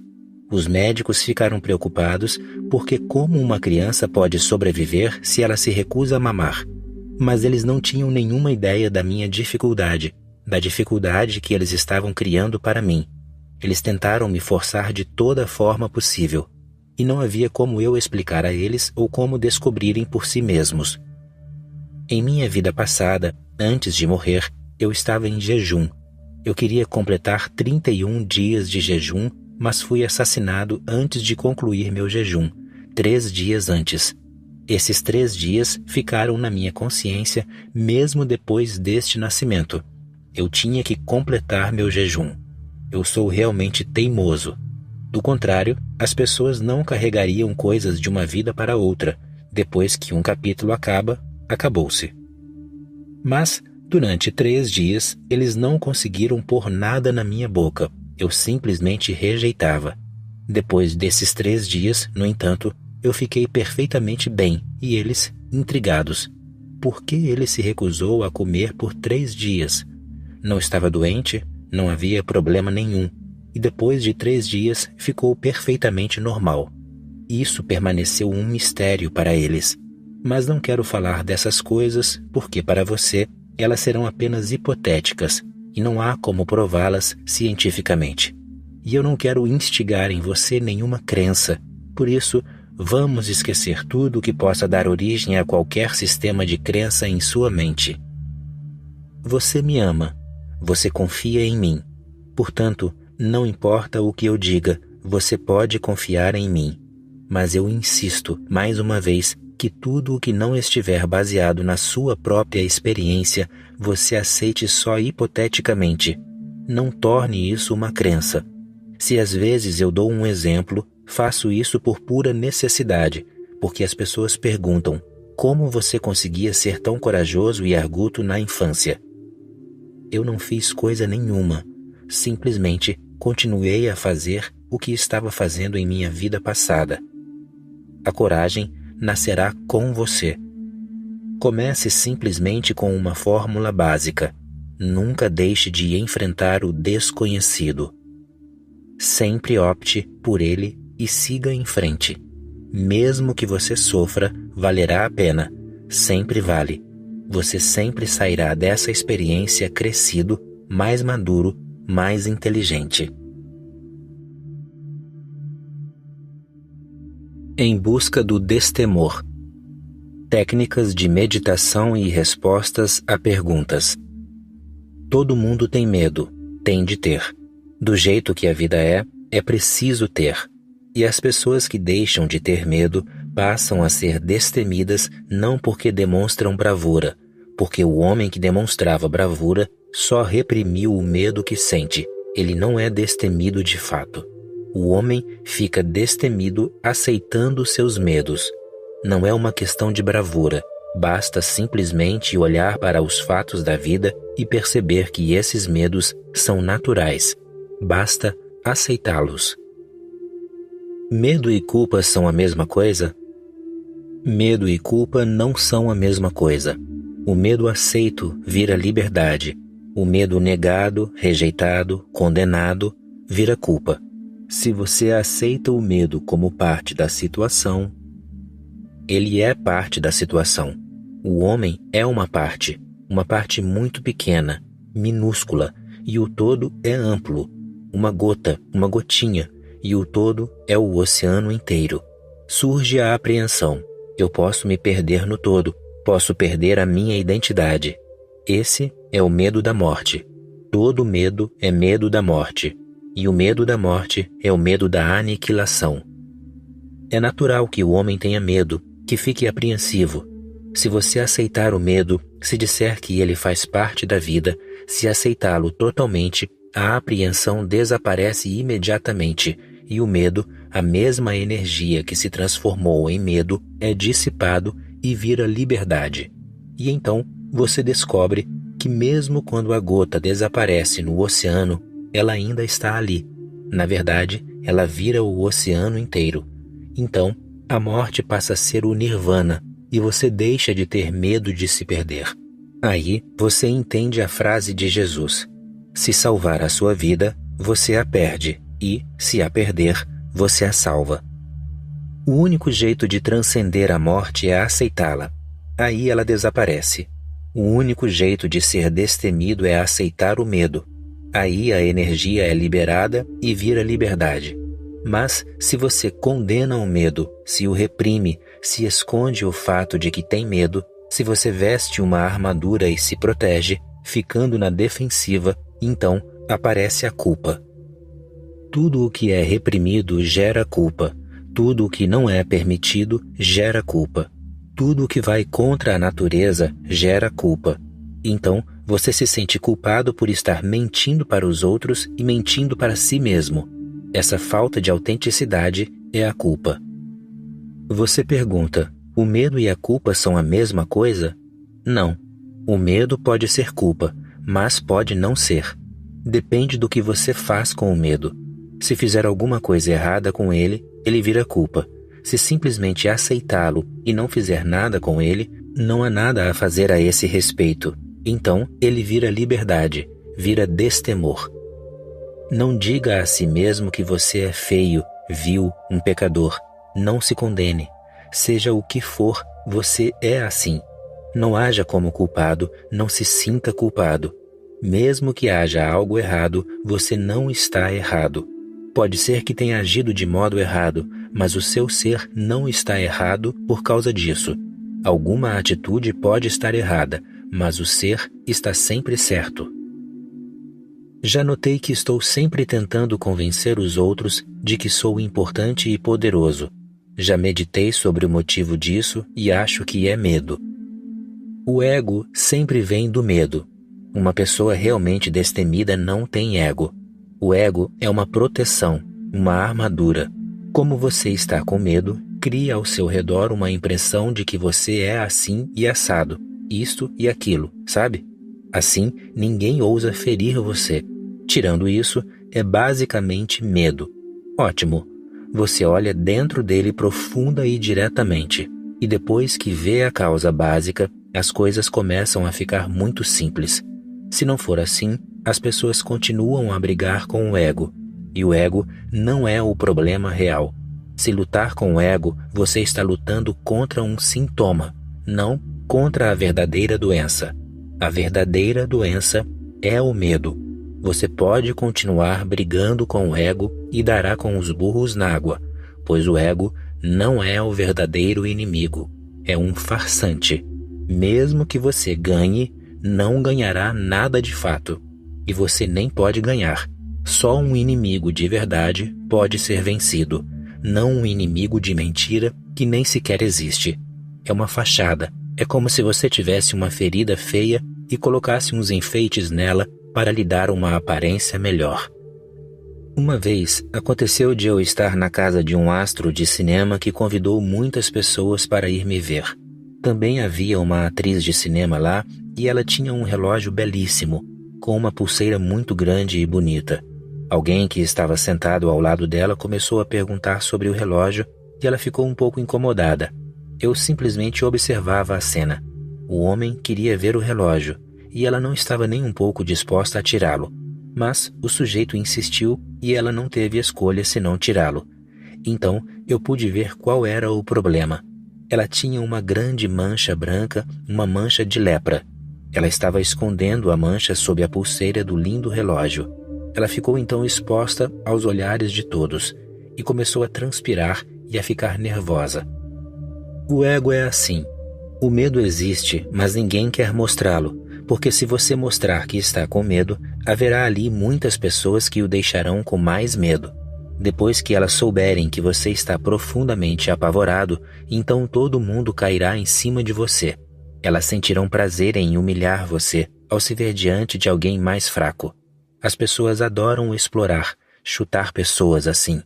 Os médicos ficaram preocupados porque como uma criança pode sobreviver se ela se recusa a mamar? Mas eles não tinham nenhuma ideia da minha dificuldade, da dificuldade que eles estavam criando para mim. Eles tentaram me forçar de toda forma possível, e não havia como eu explicar a eles ou como descobrirem por si mesmos. Em minha vida passada, antes de morrer, eu estava em jejum. Eu queria completar 31 dias de jejum, mas fui assassinado antes de concluir meu jejum, 3 dias antes. Esses 3 dias ficaram na minha consciência mesmo depois deste nascimento. Eu tinha que completar meu jejum. Eu sou realmente teimoso. Do contrário, as pessoas não carregariam coisas de uma vida para outra. Depois que um capítulo acaba, acabou-se. Mas, durante 3 dias, eles não conseguiram pôr nada na minha boca. Eu simplesmente rejeitava. Depois desses 3 dias, no entanto, eu fiquei perfeitamente bem e eles intrigados. Por que ele se recusou a comer por 3 dias? Não estava doente, não havia problema nenhum. E depois de 3 dias, ficou perfeitamente normal. Isso permaneceu um mistério para eles. Mas não quero falar dessas coisas porque, para você, elas serão apenas hipotéticas e não há como prová-las cientificamente. E eu não quero instigar em você nenhuma crença. Por isso, vamos esquecer tudo que possa dar origem a qualquer sistema de crença em sua mente. Você me ama. Você confia em mim. Portanto, não importa o que eu diga, você pode confiar em mim. Mas eu insisto, mais uma vez, que tudo o que não estiver baseado na sua própria experiência, você aceite só hipoteticamente. Não torne isso uma crença. Se às vezes eu dou um exemplo, faço isso por pura necessidade, porque as pessoas perguntam, como você conseguia ser tão corajoso e arguto na infância? Eu não fiz coisa nenhuma. Simplesmente continuei a fazer o que estava fazendo em minha vida passada. A coragem nascerá com você. Comece simplesmente com uma fórmula básica. Nunca deixe de enfrentar o desconhecido. Sempre opte por ele e siga em frente. Mesmo que você sofra, valerá a pena. Sempre vale. Você sempre sairá dessa experiência crescido, mais maduro, mais inteligente. Em busca do destemor. Técnicas de meditação e respostas a perguntas. Todo mundo tem medo, tem de ter. Do jeito que a vida é preciso ter. E as pessoas que deixam de ter medo passam a ser destemidas não porque demonstram bravura, porque o homem que demonstrava bravura só reprimiu o medo que sente. Ele não é destemido de fato. O homem fica destemido aceitando seus medos. Não é uma questão de bravura. Basta simplesmente olhar para os fatos da vida e perceber que esses medos são naturais. Basta aceitá-los. Medo e culpa são a mesma coisa? Medo e culpa não são a mesma coisa. O medo aceito vira liberdade. O medo negado, rejeitado, condenado, vira culpa. Se você aceita o medo como parte da situação, ele é parte da situação. O homem é uma parte muito pequena, minúscula, e o todo é amplo. Uma gota, uma gotinha, e o todo é o oceano inteiro. Surge a apreensão. Eu posso me perder no todo, posso perder a minha identidade. Esse é o medo da morte. Todo medo é medo da morte. E o medo da morte é o medo da aniquilação. É natural que o homem tenha medo, que fique apreensivo. Se você aceitar o medo, Se disser que ele faz parte da vida, se aceitá-lo totalmente, a apreensão desaparece imediatamente e o medo, a mesma energia que se transformou em medo, é dissipado e vira liberdade. E então você descobre que mesmo quando a gota desaparece no oceano, ela ainda está ali. Na verdade, ela vira o oceano inteiro. Então, a morte passa a ser o nirvana e você deixa de ter medo de se perder. Aí você entende a frase de Jesus: se salvar a sua vida, você a perde, e, se a perder, você a salva. O único jeito de transcender a morte é aceitá-la. Aí ela desaparece. O único jeito de ser destemido é aceitar o medo. Aí a energia é liberada e vira liberdade. Mas, se você condena o medo, se o reprime, se esconde o fato de que tem medo, se você veste uma armadura e se protege, ficando na defensiva, então aparece a culpa. Tudo o que é reprimido gera culpa. Tudo o que não é permitido gera culpa. Tudo o que vai contra a natureza gera culpa. Então, você se sente culpado por estar mentindo para os outros e mentindo para si mesmo. Essa falta de autenticidade é a culpa. Você pergunta: o medo e a culpa são a mesma coisa? Não. O medo pode ser culpa, mas pode não ser. Depende do que você faz com o medo. Se fizer alguma coisa errada com ele, ele vira culpa. Se simplesmente aceitá-lo e não fizer nada com ele, não há nada a fazer a esse respeito. Então, ele vira liberdade, vira destemor. Não diga a si mesmo que você é feio, vil, um pecador. Não se condene. Seja o que for, você é assim. Não haja como culpado, não se sinta culpado. Mesmo que haja algo errado, você não está errado. Pode ser que tenha agido de modo errado, mas o seu ser não está errado por causa disso. Alguma atitude pode estar errada, mas o ser está sempre certo. Já notei que estou sempre tentando convencer os outros de que sou importante e poderoso. Já meditei sobre o motivo disso e acho que é medo. O ego sempre vem do medo. Uma pessoa realmente destemida não tem ego. O ego é uma proteção, uma armadura. Como você está com medo, cria ao seu redor uma impressão de que você é assim e assado, isto e aquilo, sabe? Assim, ninguém ousa ferir você. Tirando isso, é basicamente medo. Ótimo. Você olha dentro dele profunda e diretamente. E depois que vê a causa básica, as coisas começam a ficar muito simples. Se não for assim, as pessoas continuam a brigar com o ego. E o ego não é o problema real. Se lutar com o ego, você está lutando contra um sintoma, não contra a verdadeira doença. A verdadeira doença é o medo. Você pode continuar brigando com o ego e dará com os burros na água, pois o ego não é o verdadeiro inimigo. É um farsante. Mesmo que você ganhe, não ganhará nada de fato. E você nem pode ganhar. Só um inimigo de verdade pode ser vencido, não um inimigo de mentira que nem sequer existe. É uma fachada. É como se você tivesse uma ferida feia e colocasse uns enfeites nela para lhe dar uma aparência melhor. Uma vez, aconteceu de eu estar na casa de um astro de cinema que convidou muitas pessoas para ir me ver. Também havia uma atriz de cinema lá e ela tinha um relógio belíssimo, com uma pulseira muito grande e bonita. Alguém que estava sentado ao lado dela começou a perguntar sobre o relógio e ela ficou um pouco incomodada. Eu simplesmente observava a cena. O homem queria ver o relógio e ela não estava nem um pouco disposta a tirá-lo. Mas o sujeito insistiu e ela não teve escolha senão tirá-lo. Então eu pude ver qual era o problema. Ela tinha uma grande mancha branca, uma mancha de lepra. Ela estava escondendo a mancha sob a pulseira do lindo relógio. Ela ficou então exposta aos olhares de todos e começou a transpirar e a ficar nervosa. O ego é assim. O medo existe, mas ninguém quer mostrá-lo, porque se você mostrar que está com medo, haverá ali muitas pessoas que o deixarão com mais medo. Depois que elas souberem que você está profundamente apavorado, então todo mundo cairá em cima de você. Elas sentirão prazer em humilhar você ao se ver diante de alguém mais fraco. As pessoas adoram explorar, chutar pessoas assim.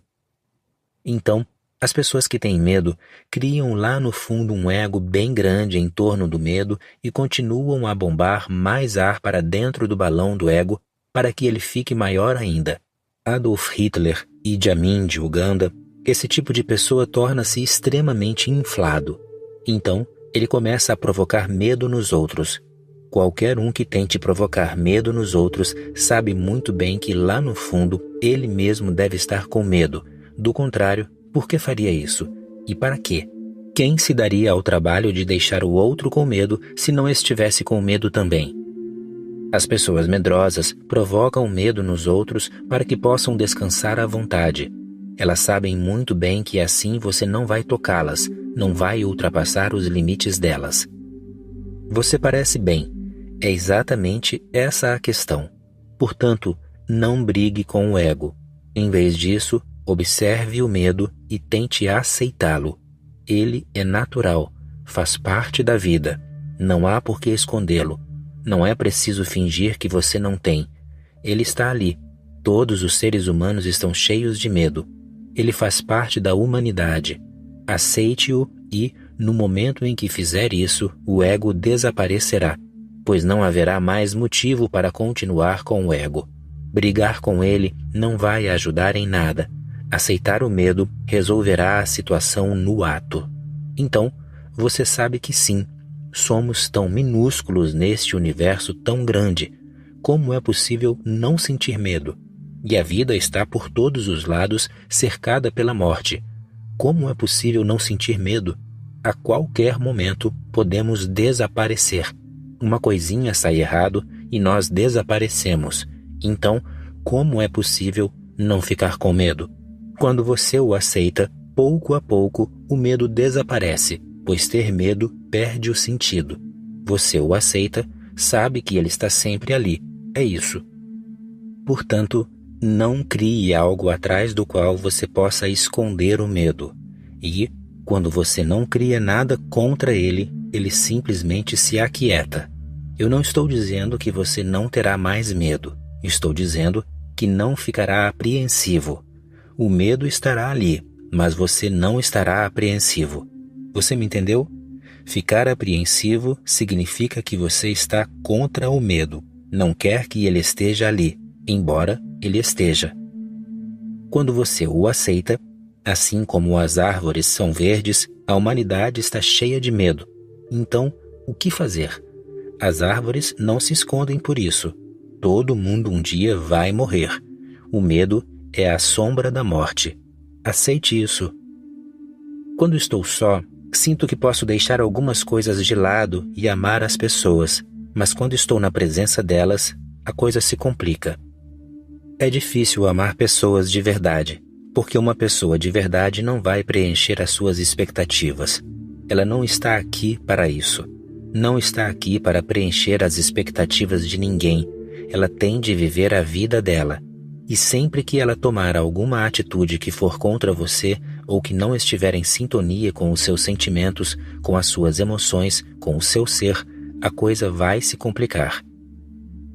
Então, as pessoas que têm medo criam lá no fundo um ego bem grande em torno do medo e continuam a bombar mais ar para dentro do balão do ego para que ele fique maior ainda. Adolf Hitler e Idi Amin de Uganda, esse tipo de pessoa torna-se extremamente inflado. Então, ele começa a provocar medo nos outros. Qualquer um que tente provocar medo nos outros sabe muito bem que lá no fundo ele mesmo deve estar com medo. Do contrário, por que faria isso? E para quê? Quem se daria ao trabalho de deixar o outro com medo se não estivesse com medo também? As pessoas medrosas provocam medo nos outros para que possam descansar à vontade. Elas sabem muito bem que assim você não vai tocá-las, não vai ultrapassar os limites delas. Você parece bem. É exatamente essa a questão. Portanto, não brigue com o ego. Em vez disso, observe o medo e tente aceitá-lo. Ele é natural, faz parte da vida. Não há por que escondê-lo. Não é preciso fingir que você não tem. Ele está ali. Todos os seres humanos estão cheios de medo. Ele faz parte da humanidade. Aceite-o e, no momento em que fizer isso, o ego desaparecerá, pois não haverá mais motivo para continuar com o ego. Brigar com ele não vai ajudar em nada. Aceitar o medo resolverá a situação no ato. Então, você sabe que sim, somos tão minúsculos neste universo tão grande. Como é possível não sentir medo? E a vida está por todos os lados, cercada pela morte. Como é possível não sentir medo? A qualquer momento podemos desaparecer. Uma coisinha sai errado e nós desaparecemos. Então, como é possível não ficar com medo? Quando você o aceita, pouco a pouco o medo desaparece, pois ter medo perde o sentido. Você o aceita, sabe que ele está sempre ali. É isso. Portanto, não crie algo atrás do qual você possa esconder o medo. E, quando você não cria nada contra ele, ele simplesmente se aquieta. Eu não estou dizendo que você não terá mais medo. Estou dizendo que não ficará apreensivo. O medo estará ali, mas você não estará apreensivo. Você me entendeu? Ficar apreensivo significa que você está contra o medo. Não quer que ele esteja ali, embora ele esteja. Quando você o aceita, assim como as árvores são verdes, a humanidade está cheia de medo. Então, o que fazer? As árvores não se escondem por isso. Todo mundo um dia vai morrer. O medo é a sombra da morte. Aceite isso. Quando estou só, sinto que posso deixar algumas coisas de lado e amar as pessoas, mas quando estou na presença delas, a coisa se complica. É difícil amar pessoas de verdade, porque uma pessoa de verdade não vai preencher as suas expectativas. Ela não está aqui para isso. Não está aqui para preencher as expectativas de ninguém. Ela tem de viver a vida dela. E sempre que ela tomar alguma atitude que for contra você ou que não estiver em sintonia com os seus sentimentos, com as suas emoções, com o seu ser, a coisa vai se complicar.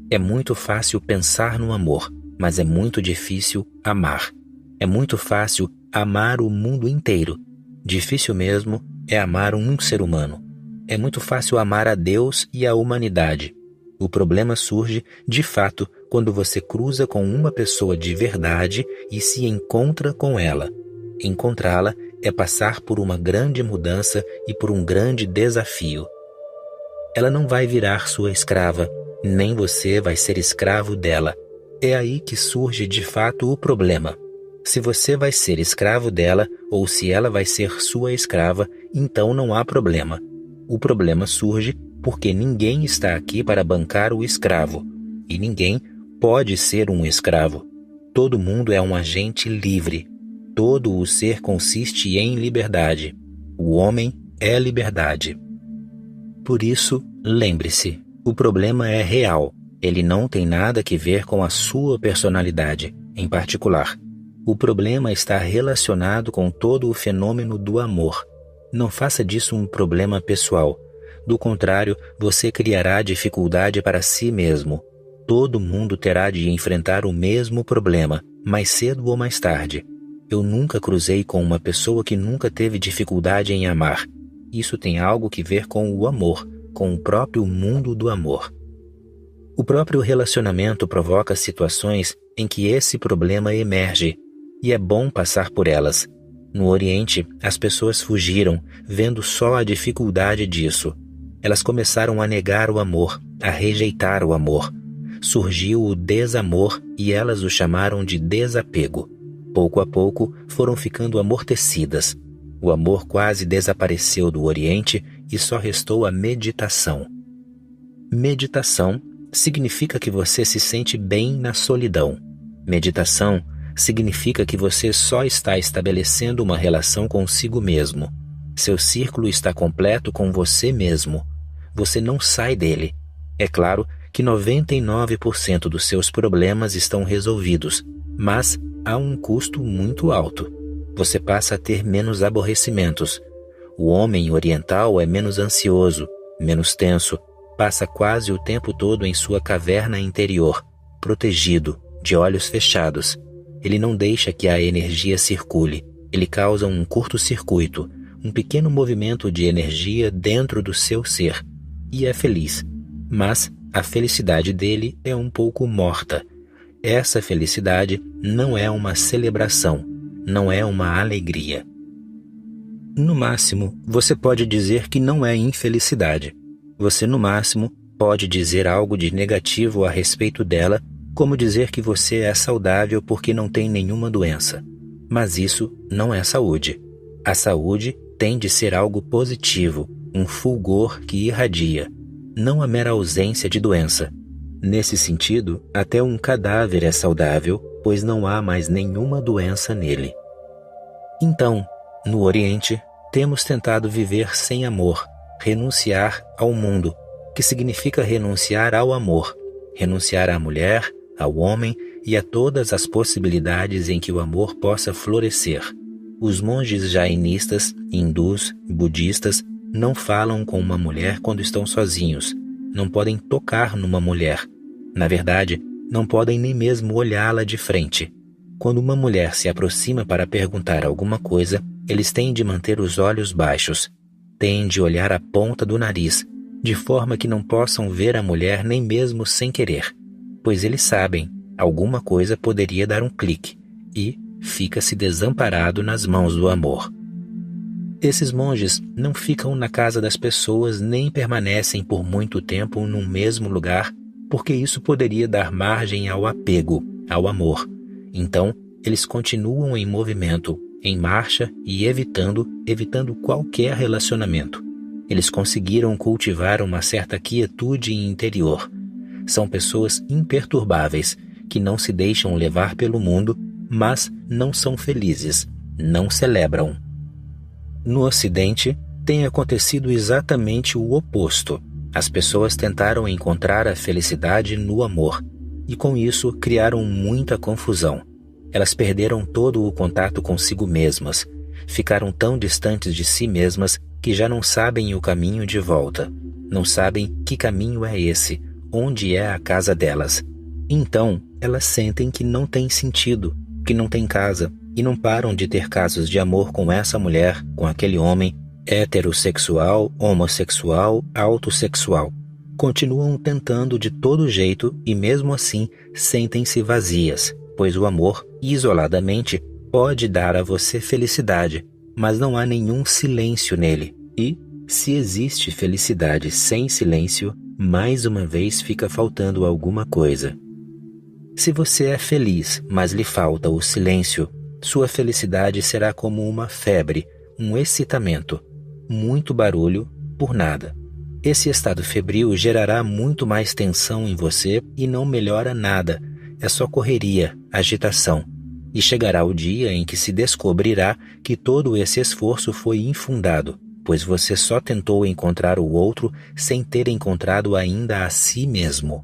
É muito fácil pensar no amor, mas é muito difícil amar. É muito fácil amar o mundo inteiro. Difícil mesmo é amar um ser humano. É muito fácil amar a Deus e a humanidade. O problema surge, de fato, quando você cruza com uma pessoa de verdade e se encontra com ela. Encontrá-la é passar por uma grande mudança e por um grande desafio. Ela não vai virar sua escrava, nem você vai ser escravo dela. É aí que surge de fato o problema. Se você vai ser escravo dela ou se ela vai ser sua escrava, então não há problema. O problema surge porque ninguém está aqui para bancar o escravo. E ninguém pode ser um escravo. Todo mundo é um agente livre. Todo o ser consiste em liberdade. O homem é liberdade. Por isso, lembre-se, o problema é real. Ele não tem nada que ver com a sua personalidade, em particular. O problema está relacionado com todo o fenômeno do amor. Não faça disso um problema pessoal. Do contrário, você criará dificuldade para si mesmo. Todo mundo terá de enfrentar o mesmo problema, mais cedo ou mais tarde. Eu nunca cruzei com uma pessoa que nunca teve dificuldade em amar. Isso tem algo que ver com o amor, com o próprio mundo do amor. O próprio relacionamento provoca situações em que esse problema emerge, e é bom passar por elas. No Oriente, as pessoas fugiram, vendo só a dificuldade disso. Elas começaram a negar o amor, a rejeitar o amor. Surgiu o desamor e elas o chamaram de desapego. Pouco a pouco, foram ficando amortecidas. O amor quase desapareceu do Oriente e só restou a meditação. Meditação significa que você se sente bem na solidão. Meditação significa que você só está estabelecendo uma relação consigo mesmo. Seu círculo está completo com você mesmo. Você não sai dele. É claro que 99% dos seus problemas estão resolvidos, mas há um custo muito alto. Você passa a ter menos aborrecimentos. O homem oriental é menos ansioso, menos tenso, passa quase o tempo todo em sua caverna interior, protegido, de olhos fechados. Ele não deixa que a energia circule. Ele causa um curto-circuito, um pequeno movimento de energia dentro do seu ser. E é feliz. Mas a felicidade dele é um pouco morta. Essa felicidade não é uma celebração, não é uma alegria. No máximo, você pode dizer que não é infelicidade. Você, no máximo, pode dizer algo de negativo a respeito dela, como dizer que você é saudável porque não tem nenhuma doença. Mas isso não é saúde. A saúde tem de ser algo positivo, um fulgor que irradia, não a mera ausência de doença. Nesse sentido, até um cadáver é saudável, pois não há mais nenhuma doença nele. Então, no Oriente, temos tentado viver sem amor, renunciar ao mundo, que significa renunciar ao amor, renunciar à mulher, ao homem e a todas as possibilidades em que o amor possa florescer. Os monges jainistas, hindus, budistas não falam com uma mulher quando estão sozinhos, não podem tocar numa mulher. Na verdade, não podem nem mesmo olhá-la de frente. Quando uma mulher se aproxima para perguntar alguma coisa, eles têm de manter os olhos baixos. Têm de olhar a ponta do nariz, de forma que não possam ver a mulher nem mesmo sem querer, pois eles sabem, alguma coisa poderia dar um clique, e fica-se desamparado nas mãos do amor. Esses monges não ficam na casa das pessoas nem permanecem por muito tempo num mesmo lugar, porque isso poderia dar margem ao apego, ao amor. Então, eles continuam em movimento, em marcha e evitando qualquer relacionamento. Eles conseguiram cultivar uma certa quietude interior. São pessoas imperturbáveis, que não se deixam levar pelo mundo, mas não são felizes, não celebram. No Ocidente, tem acontecido exatamente o oposto. As pessoas tentaram encontrar a felicidade no amor, e com isso criaram muita confusão. Elas perderam todo o contato consigo mesmas, ficaram tão distantes de si mesmas que já não sabem o caminho de volta, não sabem que caminho é esse, onde é a casa delas. Então, elas sentem que não tem sentido, que não tem casa, e não param de ter casos de amor com essa mulher, com aquele homem, heterossexual, homossexual, autossexual. Continuam tentando de todo jeito e mesmo assim sentem-se vazias, pois o amor, isoladamente, pode dar a você felicidade, mas não há nenhum silêncio nele. E, se existe felicidade sem silêncio, mais uma vez fica faltando alguma coisa. Se você é feliz, mas lhe falta o silêncio, sua felicidade será como uma febre, um excitamento, muito barulho por nada. Esse estado febril gerará muito mais tensão em você e não melhora nada. É só correria, agitação. E chegará o dia em que se descobrirá que todo esse esforço foi infundado, pois você só tentou encontrar o outro sem ter encontrado ainda a si mesmo.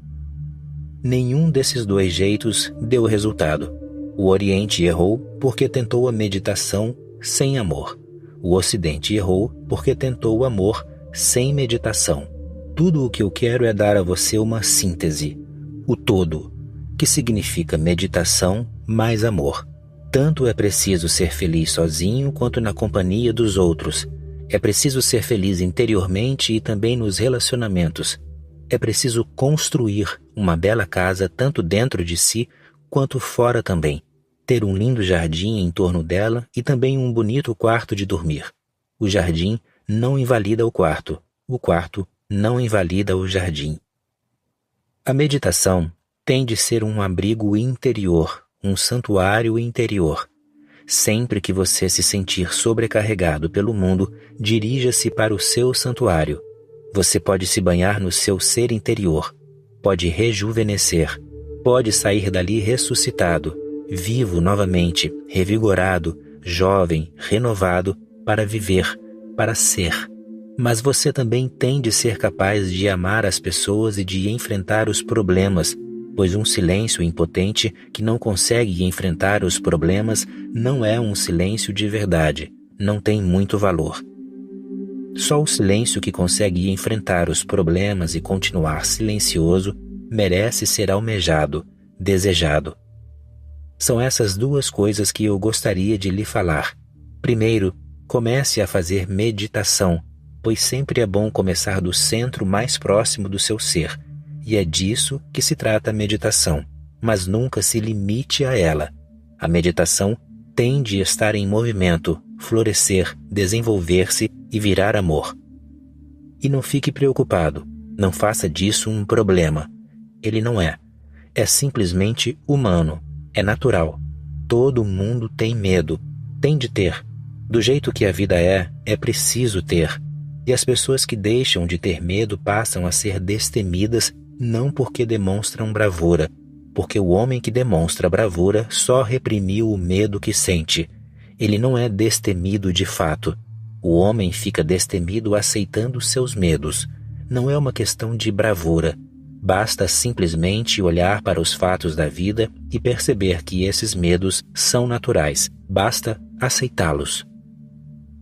Nenhum desses dois jeitos deu resultado. O Oriente errou porque tentou a meditação sem amor. O Ocidente errou porque tentou o amor sem meditação. Tudo o que eu quero é dar a você uma síntese, o todo, que significa meditação mais amor. Tanto é preciso ser feliz sozinho quanto na companhia dos outros. É preciso ser feliz interiormente e também nos relacionamentos. É preciso construir uma bela casa tanto dentro de si quanto fora também. Ter um lindo jardim em torno dela e também um bonito quarto de dormir. O jardim não invalida o quarto não invalida o jardim. A meditação tem de ser um abrigo interior, um santuário interior. Sempre que você se sentir sobrecarregado pelo mundo, dirija-se para o seu santuário. Você pode se banhar no seu ser interior, pode rejuvenescer, pode sair dali ressuscitado, vivo novamente, revigorado, jovem, renovado, para viver, para ser. Mas você também tem de ser capaz de amar as pessoas e de enfrentar os problemas, pois um silêncio impotente que não consegue enfrentar os problemas não é um silêncio de verdade, não tem muito valor. Só o silêncio que consegue enfrentar os problemas e continuar silencioso merece ser almejado, desejado. São essas duas coisas que eu gostaria de lhe falar. Primeiro, comece a fazer meditação, pois sempre é bom começar do centro mais próximo do seu ser, e é disso que se trata a meditação, mas nunca se limite a ela. A meditação tem de estar em movimento, florescer, desenvolver-se e virar amor. E não fique preocupado, não faça disso um problema. Ele não é. É simplesmente humano, é natural. Todo mundo tem medo, tem de ter. Do jeito que a vida é preciso ter. E as pessoas que deixam de ter medo passam a ser destemidas não porque demonstram bravura, porque o homem que demonstra bravura só reprimiu o medo que sente. Ele não é destemido de fato. O homem fica destemido aceitando seus medos. Não é uma questão de bravura. Basta simplesmente olhar para os fatos da vida e perceber que esses medos são naturais. Basta aceitá-los.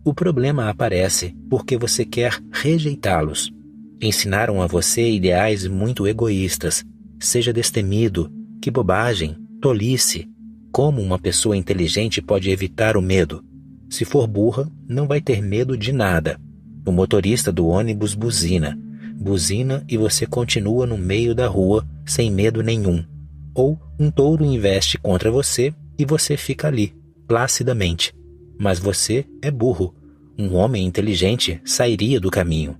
O problema aparece porque você quer rejeitá-los. Ensinaram a você ideais muito egoístas. Seja destemido. Que bobagem, tolice. Como uma pessoa inteligente pode evitar o medo? Se for burra, não vai ter medo de nada. O motorista do ônibus buzina. Buzina e você continua no meio da rua sem medo nenhum. Ou um touro investe contra você e você fica ali, placidamente. Mas você é burro. Um homem inteligente sairia do caminho.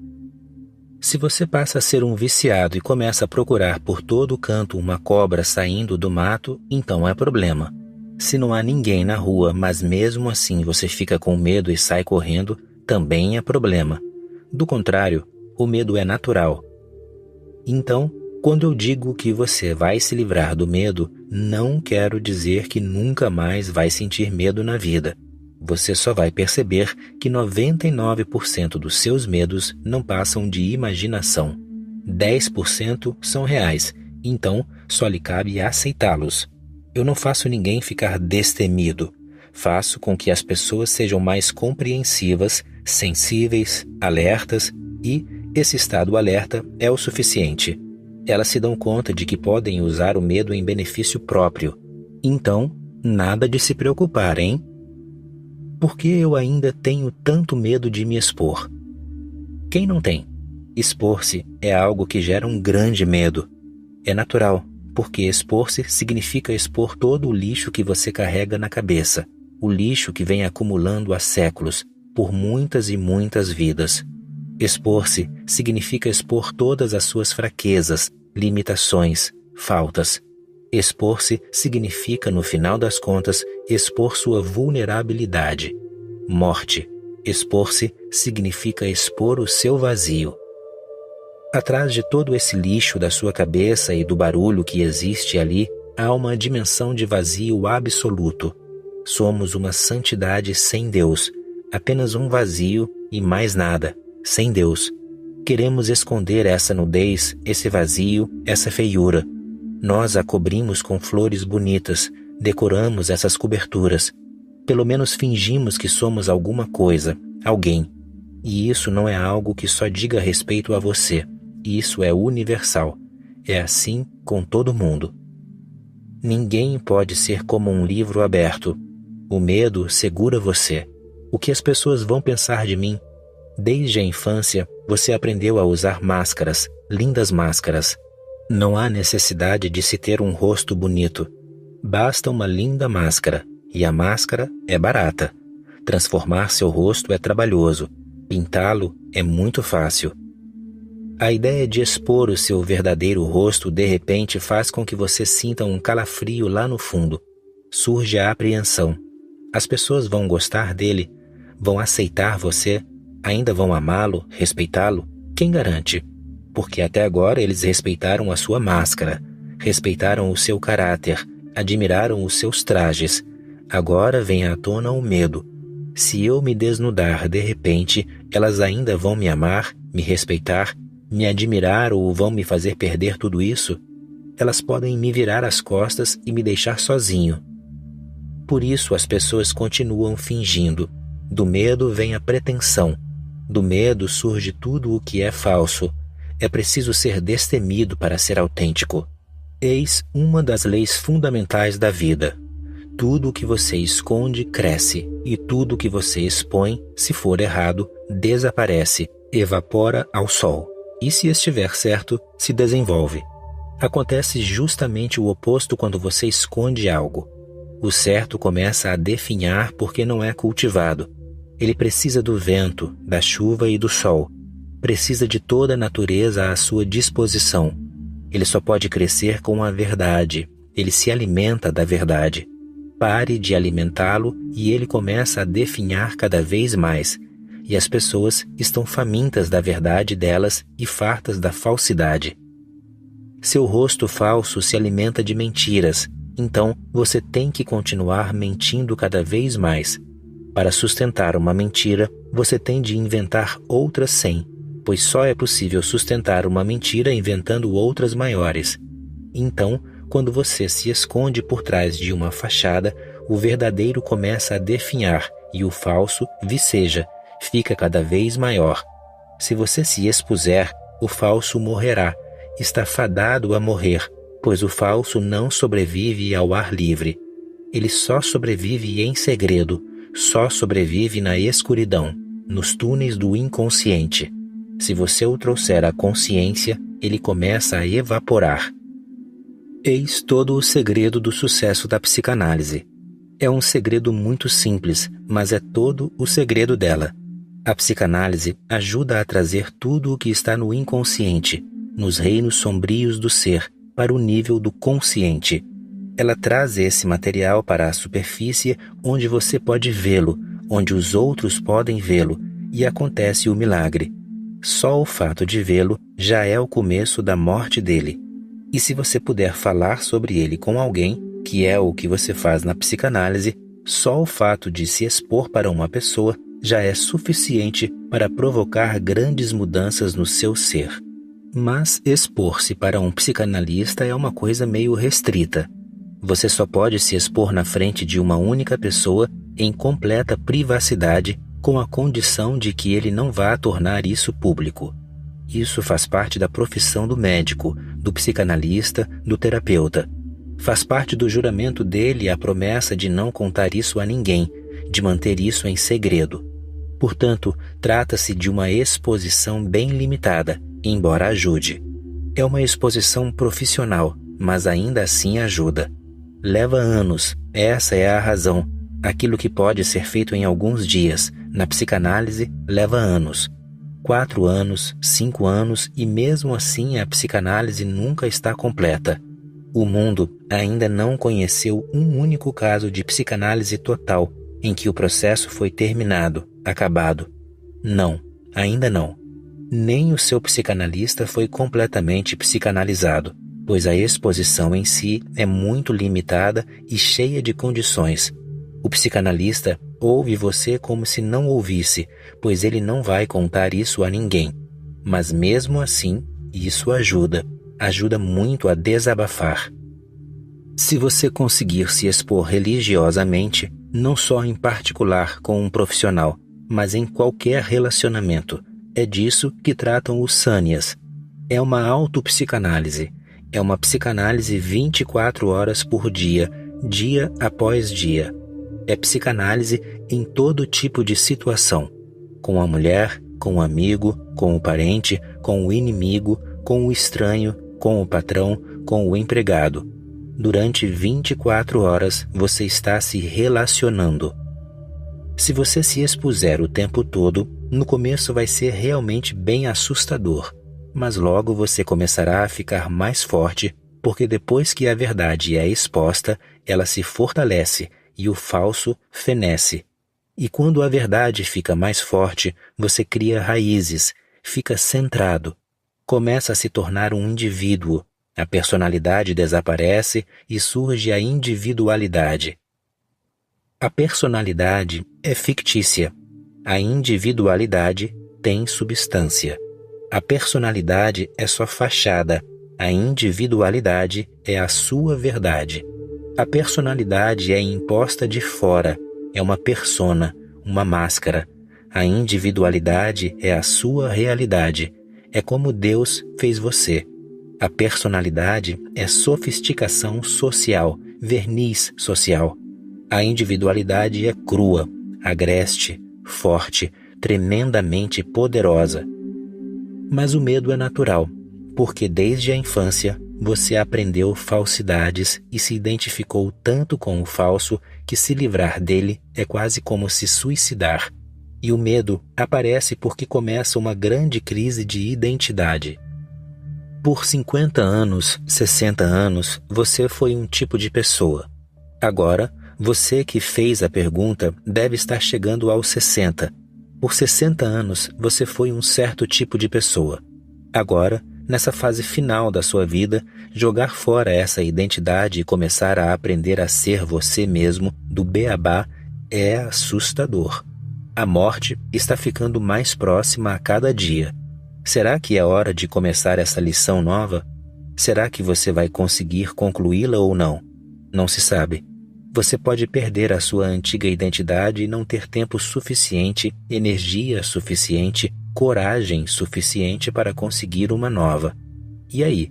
Se você passa a ser um viciado e começa a procurar por todo canto uma cobra saindo do mato, então é problema. Se não há ninguém na rua, mas mesmo assim você fica com medo e sai correndo, também é problema. Do contrário, o medo é natural. Então, quando eu digo que você vai se livrar do medo, não quero dizer que nunca mais vai sentir medo na vida. Você só vai perceber que 99% dos seus medos não passam de imaginação. 10% são reais, então só lhe cabe aceitá-los. Eu não faço ninguém ficar destemido. Faço com que as pessoas sejam mais compreensivas, sensíveis, alertas e esse estado alerta é o suficiente. Elas se dão conta de que podem usar o medo em benefício próprio. Então, nada de se preocupar, hein? Por que eu ainda tenho tanto medo de me expor? Quem não tem? Expor-se é algo que gera um grande medo. É natural, porque expor-se significa expor todo o lixo que você carrega na cabeça, o lixo que vem acumulando há séculos, por muitas e muitas vidas. Expor-se significa expor todas as suas fraquezas, limitações, faltas. Expor-se significa, no final das contas, expor sua vulnerabilidade. Morte. Expor-se significa expor o seu vazio. Atrás de todo esse lixo da sua cabeça e do barulho que existe ali, há uma dimensão de vazio absoluto. Somos uma santidade sem Deus, apenas um vazio e mais nada, sem Deus. Queremos esconder essa nudez, esse vazio, essa feiura. Nós a cobrimos com flores bonitas, decoramos essas coberturas. Pelo menos fingimos que somos alguma coisa, alguém. E isso não é algo que só diga respeito a você. Isso é universal. É assim com todo mundo. Ninguém pode ser como um livro aberto. O medo segura você. O que as pessoas vão pensar de mim? Desde a infância, você aprendeu a usar máscaras, lindas máscaras. Não há necessidade de se ter um rosto bonito. Basta uma linda máscara, e a máscara é barata. Transformar seu rosto é trabalhoso. Pintá-lo é muito fácil. A ideia de expor o seu verdadeiro rosto de repente faz com que você sinta um calafrio lá no fundo. Surge a apreensão. As pessoas vão gostar dele? Vão aceitar você? Ainda vão amá-lo, respeitá-lo? Quem garante? Porque até agora eles respeitaram a sua máscara, respeitaram o seu caráter, admiraram os seus trajes. Agora vem à tona o medo. Se eu me desnudar de repente, elas ainda vão me amar, me respeitar, me admirar ou vão me fazer perder tudo isso? Elas podem me virar as costas e me deixar sozinho. Por isso as pessoas continuam fingindo. Do medo vem a pretensão. Do medo surge tudo o que é falso. É preciso ser destemido para ser autêntico. Eis uma das leis fundamentais da vida. Tudo o que você esconde cresce, e tudo o que você expõe, se for errado, desaparece, evapora ao sol. E se estiver certo, se desenvolve. Acontece justamente o oposto quando você esconde algo. O certo começa a definhar porque não é cultivado. Ele precisa do vento, da chuva e do sol. Precisa de toda a natureza à sua disposição. Ele só pode crescer com a verdade. Ele se alimenta da verdade. Pare de alimentá-lo e ele começa a definhar cada vez mais. E as pessoas estão famintas da verdade delas e fartas da falsidade. Seu rosto falso se alimenta de mentiras, então você tem que continuar mentindo cada vez mais. Para sustentar uma mentira, você tem de inventar outras 100, pois só é possível sustentar uma mentira inventando outras maiores. Então, quando você se esconde por trás de uma fachada, o verdadeiro começa a definhar e o falso viceja. Fica cada vez maior. Se você se expuser, o falso morrerá. Está fadado a morrer, pois o falso não sobrevive ao ar livre. Ele só sobrevive em segredo, só sobrevive na escuridão, nos túneis do inconsciente. Se você o trouxer à consciência, ele começa a evaporar. Eis todo o segredo do sucesso da psicanálise. É um segredo muito simples, mas é todo o segredo dela. A psicanálise ajuda a trazer tudo o que está no inconsciente, nos reinos sombrios do ser, para o nível do consciente. Ela traz esse material para a superfície onde você pode vê-lo, onde os outros podem vê-lo, e acontece o milagre. Só o fato de vê-lo já é o começo da morte dele. E se você puder falar sobre ele com alguém, que é o que você faz na psicanálise, só o fato de se expor para uma pessoa já é suficiente para provocar grandes mudanças no seu ser. Mas expor-se para um psicanalista é uma coisa meio restrita. Você só pode se expor na frente de uma única pessoa em completa privacidade, com a condição de que ele não vá tornar isso público. Isso faz parte da profissão do médico, do psicanalista, do terapeuta. Faz parte do juramento dele a promessa de não contar isso a ninguém, de manter isso em segredo. Portanto, trata-se de uma exposição bem limitada, embora ajude. É uma exposição profissional, mas ainda assim ajuda. Leva anos, essa é a razão. Aquilo que pode ser feito em alguns dias, na psicanálise, leva anos. 4 anos, 5 anos e mesmo assim a psicanálise nunca está completa. O mundo ainda não conheceu um único caso de psicanálise total, em que o processo foi terminado, acabado. Não, ainda não. Nem o seu psicanalista foi completamente psicanalizado, pois a exposição em si é muito limitada e cheia de condições. O psicanalista ouve você como se não ouvisse, pois ele não vai contar isso a ninguém. Mas mesmo assim, isso ajuda muito a desabafar. Se você conseguir se expor religiosamente, não só em particular com um profissional, mas em qualquer relacionamento. É disso que tratam os Sânias. É uma autopsicanálise. É uma psicanálise 24 horas por dia, dia após dia. É psicanálise em todo tipo de situação. Com a mulher, com o amigo, com o parente, com o inimigo, com o estranho, com o patrão, com o empregado. Durante 24 horas você está se relacionando. Se você se expuser o tempo todo, no começo vai ser realmente bem assustador, mas logo você começará a ficar mais forte, porque depois que a verdade é exposta, ela se fortalece e o falso fenece. E quando a verdade fica mais forte, você cria raízes, fica centrado, começa a se tornar um indivíduo. A personalidade desaparece e surge a individualidade. A personalidade é fictícia. A individualidade tem substância. A personalidade é só fachada. A individualidade é a sua verdade. A personalidade é imposta de fora. É uma persona, uma máscara. A individualidade é a sua realidade. É como Deus fez você. A personalidade é sofisticação social, verniz social. A individualidade é crua, agreste, forte, tremendamente poderosa. Mas o medo é natural, porque desde a infância você aprendeu falsidades e se identificou tanto com o falso que se livrar dele é quase como se suicidar. E o medo aparece porque começa uma grande crise de identidade. Por 50 anos, 60 anos, você foi um tipo de pessoa. Agora, você que fez a pergunta deve estar chegando aos 60. Por 60 anos, você foi um certo tipo de pessoa. Agora, nessa fase final da sua vida, jogar fora essa identidade e começar a aprender a ser você mesmo, do beabá, é assustador. A morte está ficando mais próxima a cada dia. Será que é hora de começar essa lição nova? Será que você vai conseguir concluí-la ou não? Não se sabe. Você pode perder a sua antiga identidade e não ter tempo suficiente, energia suficiente, coragem suficiente para conseguir uma nova. E aí?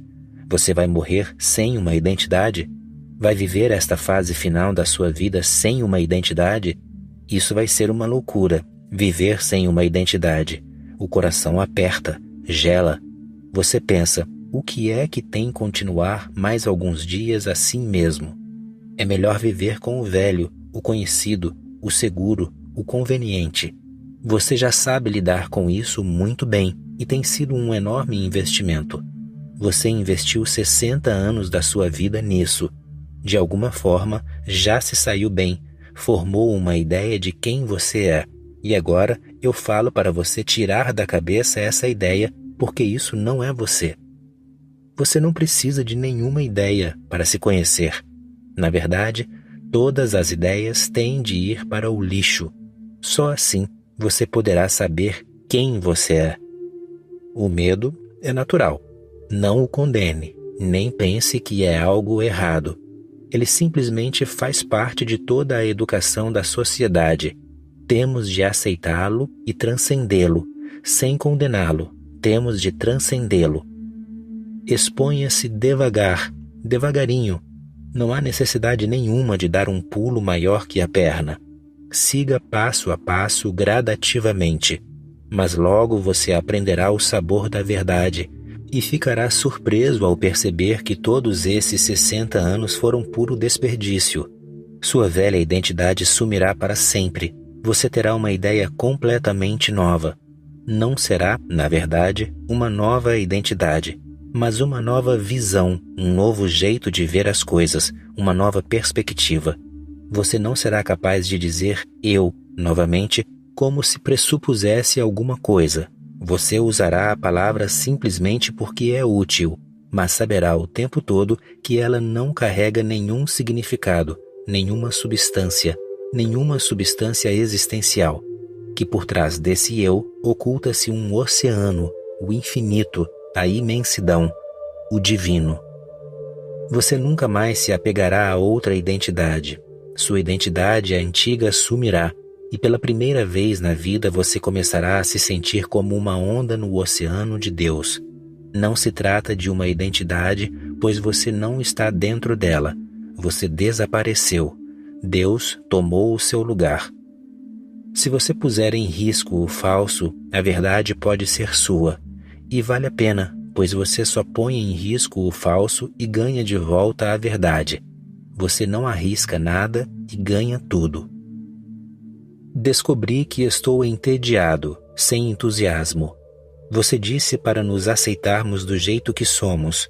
Você vai morrer sem uma identidade? Vai viver esta fase final da sua vida sem uma identidade? Isso vai ser uma loucura, viver sem uma identidade. O coração aperta, gela. Você pensa, o que é que tem continuar mais alguns dias assim mesmo? É melhor viver com o velho, o conhecido, o seguro, o conveniente. Você já sabe lidar com isso muito bem e tem sido um enorme investimento. Você investiu 60 anos da sua vida nisso. De alguma forma, já se saiu bem, formou uma ideia de quem você é. E agora eu falo para você tirar da cabeça essa ideia, porque isso não é você. Você não precisa de nenhuma ideia para se conhecer. Na verdade, todas as ideias têm de ir para o lixo. Só assim você poderá saber quem você é. O medo é natural. Não o condene, nem pense que é algo errado. Ele simplesmente faz parte de toda a educação da sociedade. Temos de aceitá-lo e transcendê-lo, sem condená-lo. Temos de transcendê-lo. Exponha-se devagar, devagarinho. Não há necessidade nenhuma de dar um pulo maior que a perna. Siga passo a passo gradativamente, mas logo você aprenderá o sabor da verdade e ficará surpreso ao perceber que todos esses 60 anos foram puro desperdício. Sua velha identidade sumirá para sempre. Você terá uma ideia completamente nova. Não será, na verdade, uma nova identidade, mas uma nova visão, um novo jeito de ver as coisas, uma nova perspectiva. Você não será capaz de dizer eu, novamente, como se pressupusesse alguma coisa. Você usará a palavra simplesmente porque é útil, mas saberá o tempo todo que ela não carrega nenhum significado, nenhuma substância existencial. Que por trás desse eu oculta-se um oceano, o infinito, a imensidão, o divino. Você nunca mais se apegará a outra identidade. Sua identidade antiga sumirá. E pela primeira vez na vida você começará a se sentir como uma onda no oceano de Deus. Não se trata de uma identidade, pois você não está dentro dela. Você desapareceu. Deus tomou o seu lugar. Se você puser em risco o falso, a verdade pode ser sua. E vale a pena, pois você só põe em risco o falso e ganha de volta a verdade. Você não arrisca nada e ganha tudo. Descobri que estou entediado, sem entusiasmo. Você disse para nos aceitarmos do jeito que somos.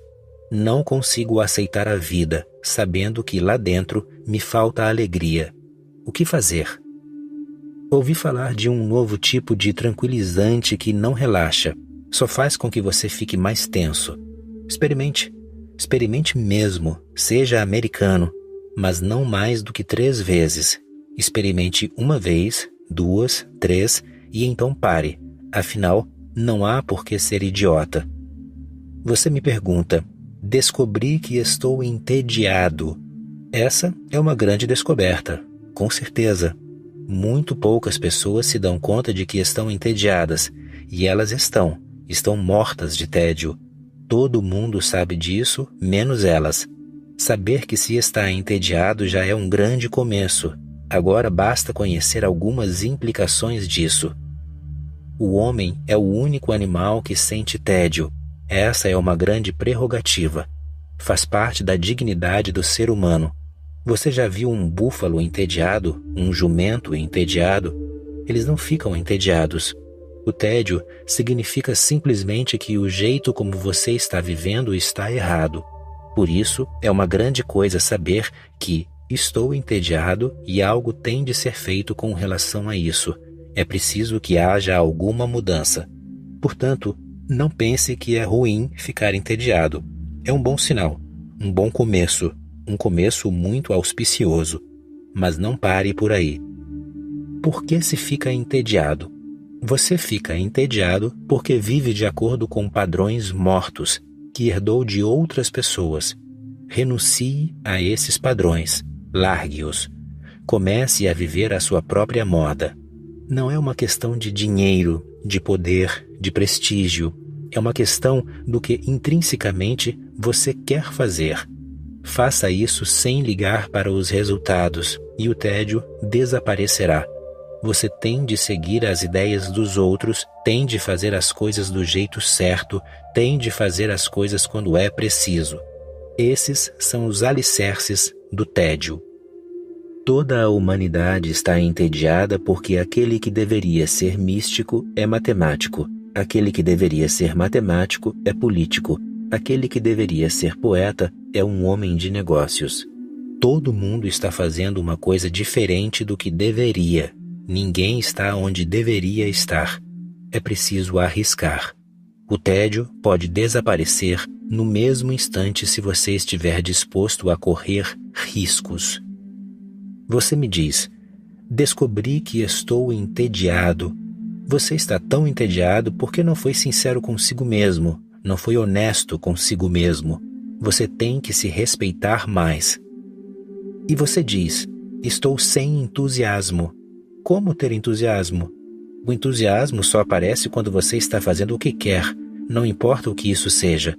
Não consigo aceitar a vida, sabendo que lá dentro me falta alegria. O que fazer? Ouvi falar de um novo tipo de tranquilizante que não relaxa, só faz com que você fique mais tenso. Experimente. Experimente mesmo, seja americano, mas não mais do que 3 vezes. Experimente 1 vez, 2, 3 e então pare. Afinal, não há por que ser idiota. Você me pergunta, descobri que estou entediado. Essa é uma grande descoberta, com certeza. Muito poucas pessoas se dão conta de que estão entediadas, e elas estão mortas de tédio. Todo mundo sabe disso, menos elas. Saber que se está entediado já é um grande começo. Agora basta conhecer algumas implicações disso. O homem é o único animal que sente tédio. Essa é uma grande prerrogativa. Faz parte da dignidade do ser humano. Você já viu um búfalo entediado, um jumento entediado? Eles não ficam entediados. O tédio significa simplesmente que o jeito como você está vivendo está errado. Por isso, é uma grande coisa saber que estou entediado e algo tem de ser feito com relação a isso. É preciso que haja alguma mudança. Portanto, não pense que é ruim ficar entediado. É um bom sinal, um bom começo, um começo muito auspicioso. Mas não pare por aí. Por que se fica entediado? Você fica entediado porque vive de acordo com padrões mortos que herdou de outras pessoas. Renuncie a esses padrões. Largue-os. Comece a viver a sua própria moda. Não é uma questão de dinheiro, de poder, de prestígio. É uma questão do que intrinsecamente você quer fazer. Faça isso sem ligar para os resultados e o tédio desaparecerá. Você tem de seguir as ideias dos outros, tem de fazer as coisas do jeito certo, tem de fazer as coisas quando é preciso. Esses são os alicerces do tédio. Toda a humanidade está entediada porque aquele que deveria ser místico é matemático, aquele que deveria ser matemático é político, aquele que deveria ser poeta é um homem de negócios. Todo mundo está fazendo uma coisa diferente do que deveria. Ninguém está onde deveria estar. É preciso arriscar. O tédio pode desaparecer no mesmo instante se você estiver disposto a correr riscos. Você me diz, descobri que estou entediado. Você está tão entediado porque não foi sincero consigo mesmo, não foi honesto consigo mesmo. Você tem que se respeitar mais. E você diz, estou sem entusiasmo. Como ter entusiasmo? O entusiasmo só aparece quando você está fazendo o que quer, não importa o que isso seja.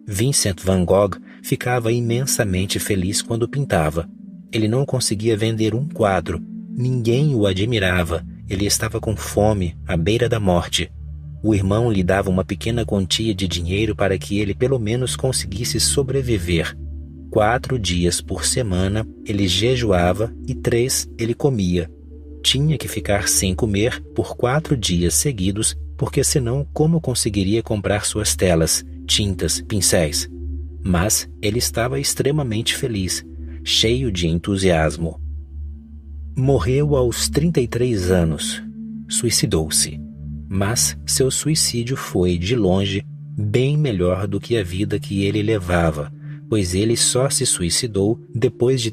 Vincent van Gogh ficava imensamente feliz quando pintava. Ele não conseguia vender um quadro. Ninguém o admirava. Ele estava com fome, à beira da morte. O irmão lhe dava uma pequena quantia de dinheiro para que ele pelo menos conseguisse sobreviver. 4 dias por semana ele jejuava e 3 ele comia. Tinha que ficar sem comer por 4 dias seguidos, porque senão como conseguiria comprar suas telas, tintas, pincéis? Mas ele estava extremamente feliz, cheio de entusiasmo. Morreu aos 33 anos. Suicidou-se. Mas seu suicídio foi, de longe, bem melhor do que a vida que ele levava, pois ele só se suicidou depois de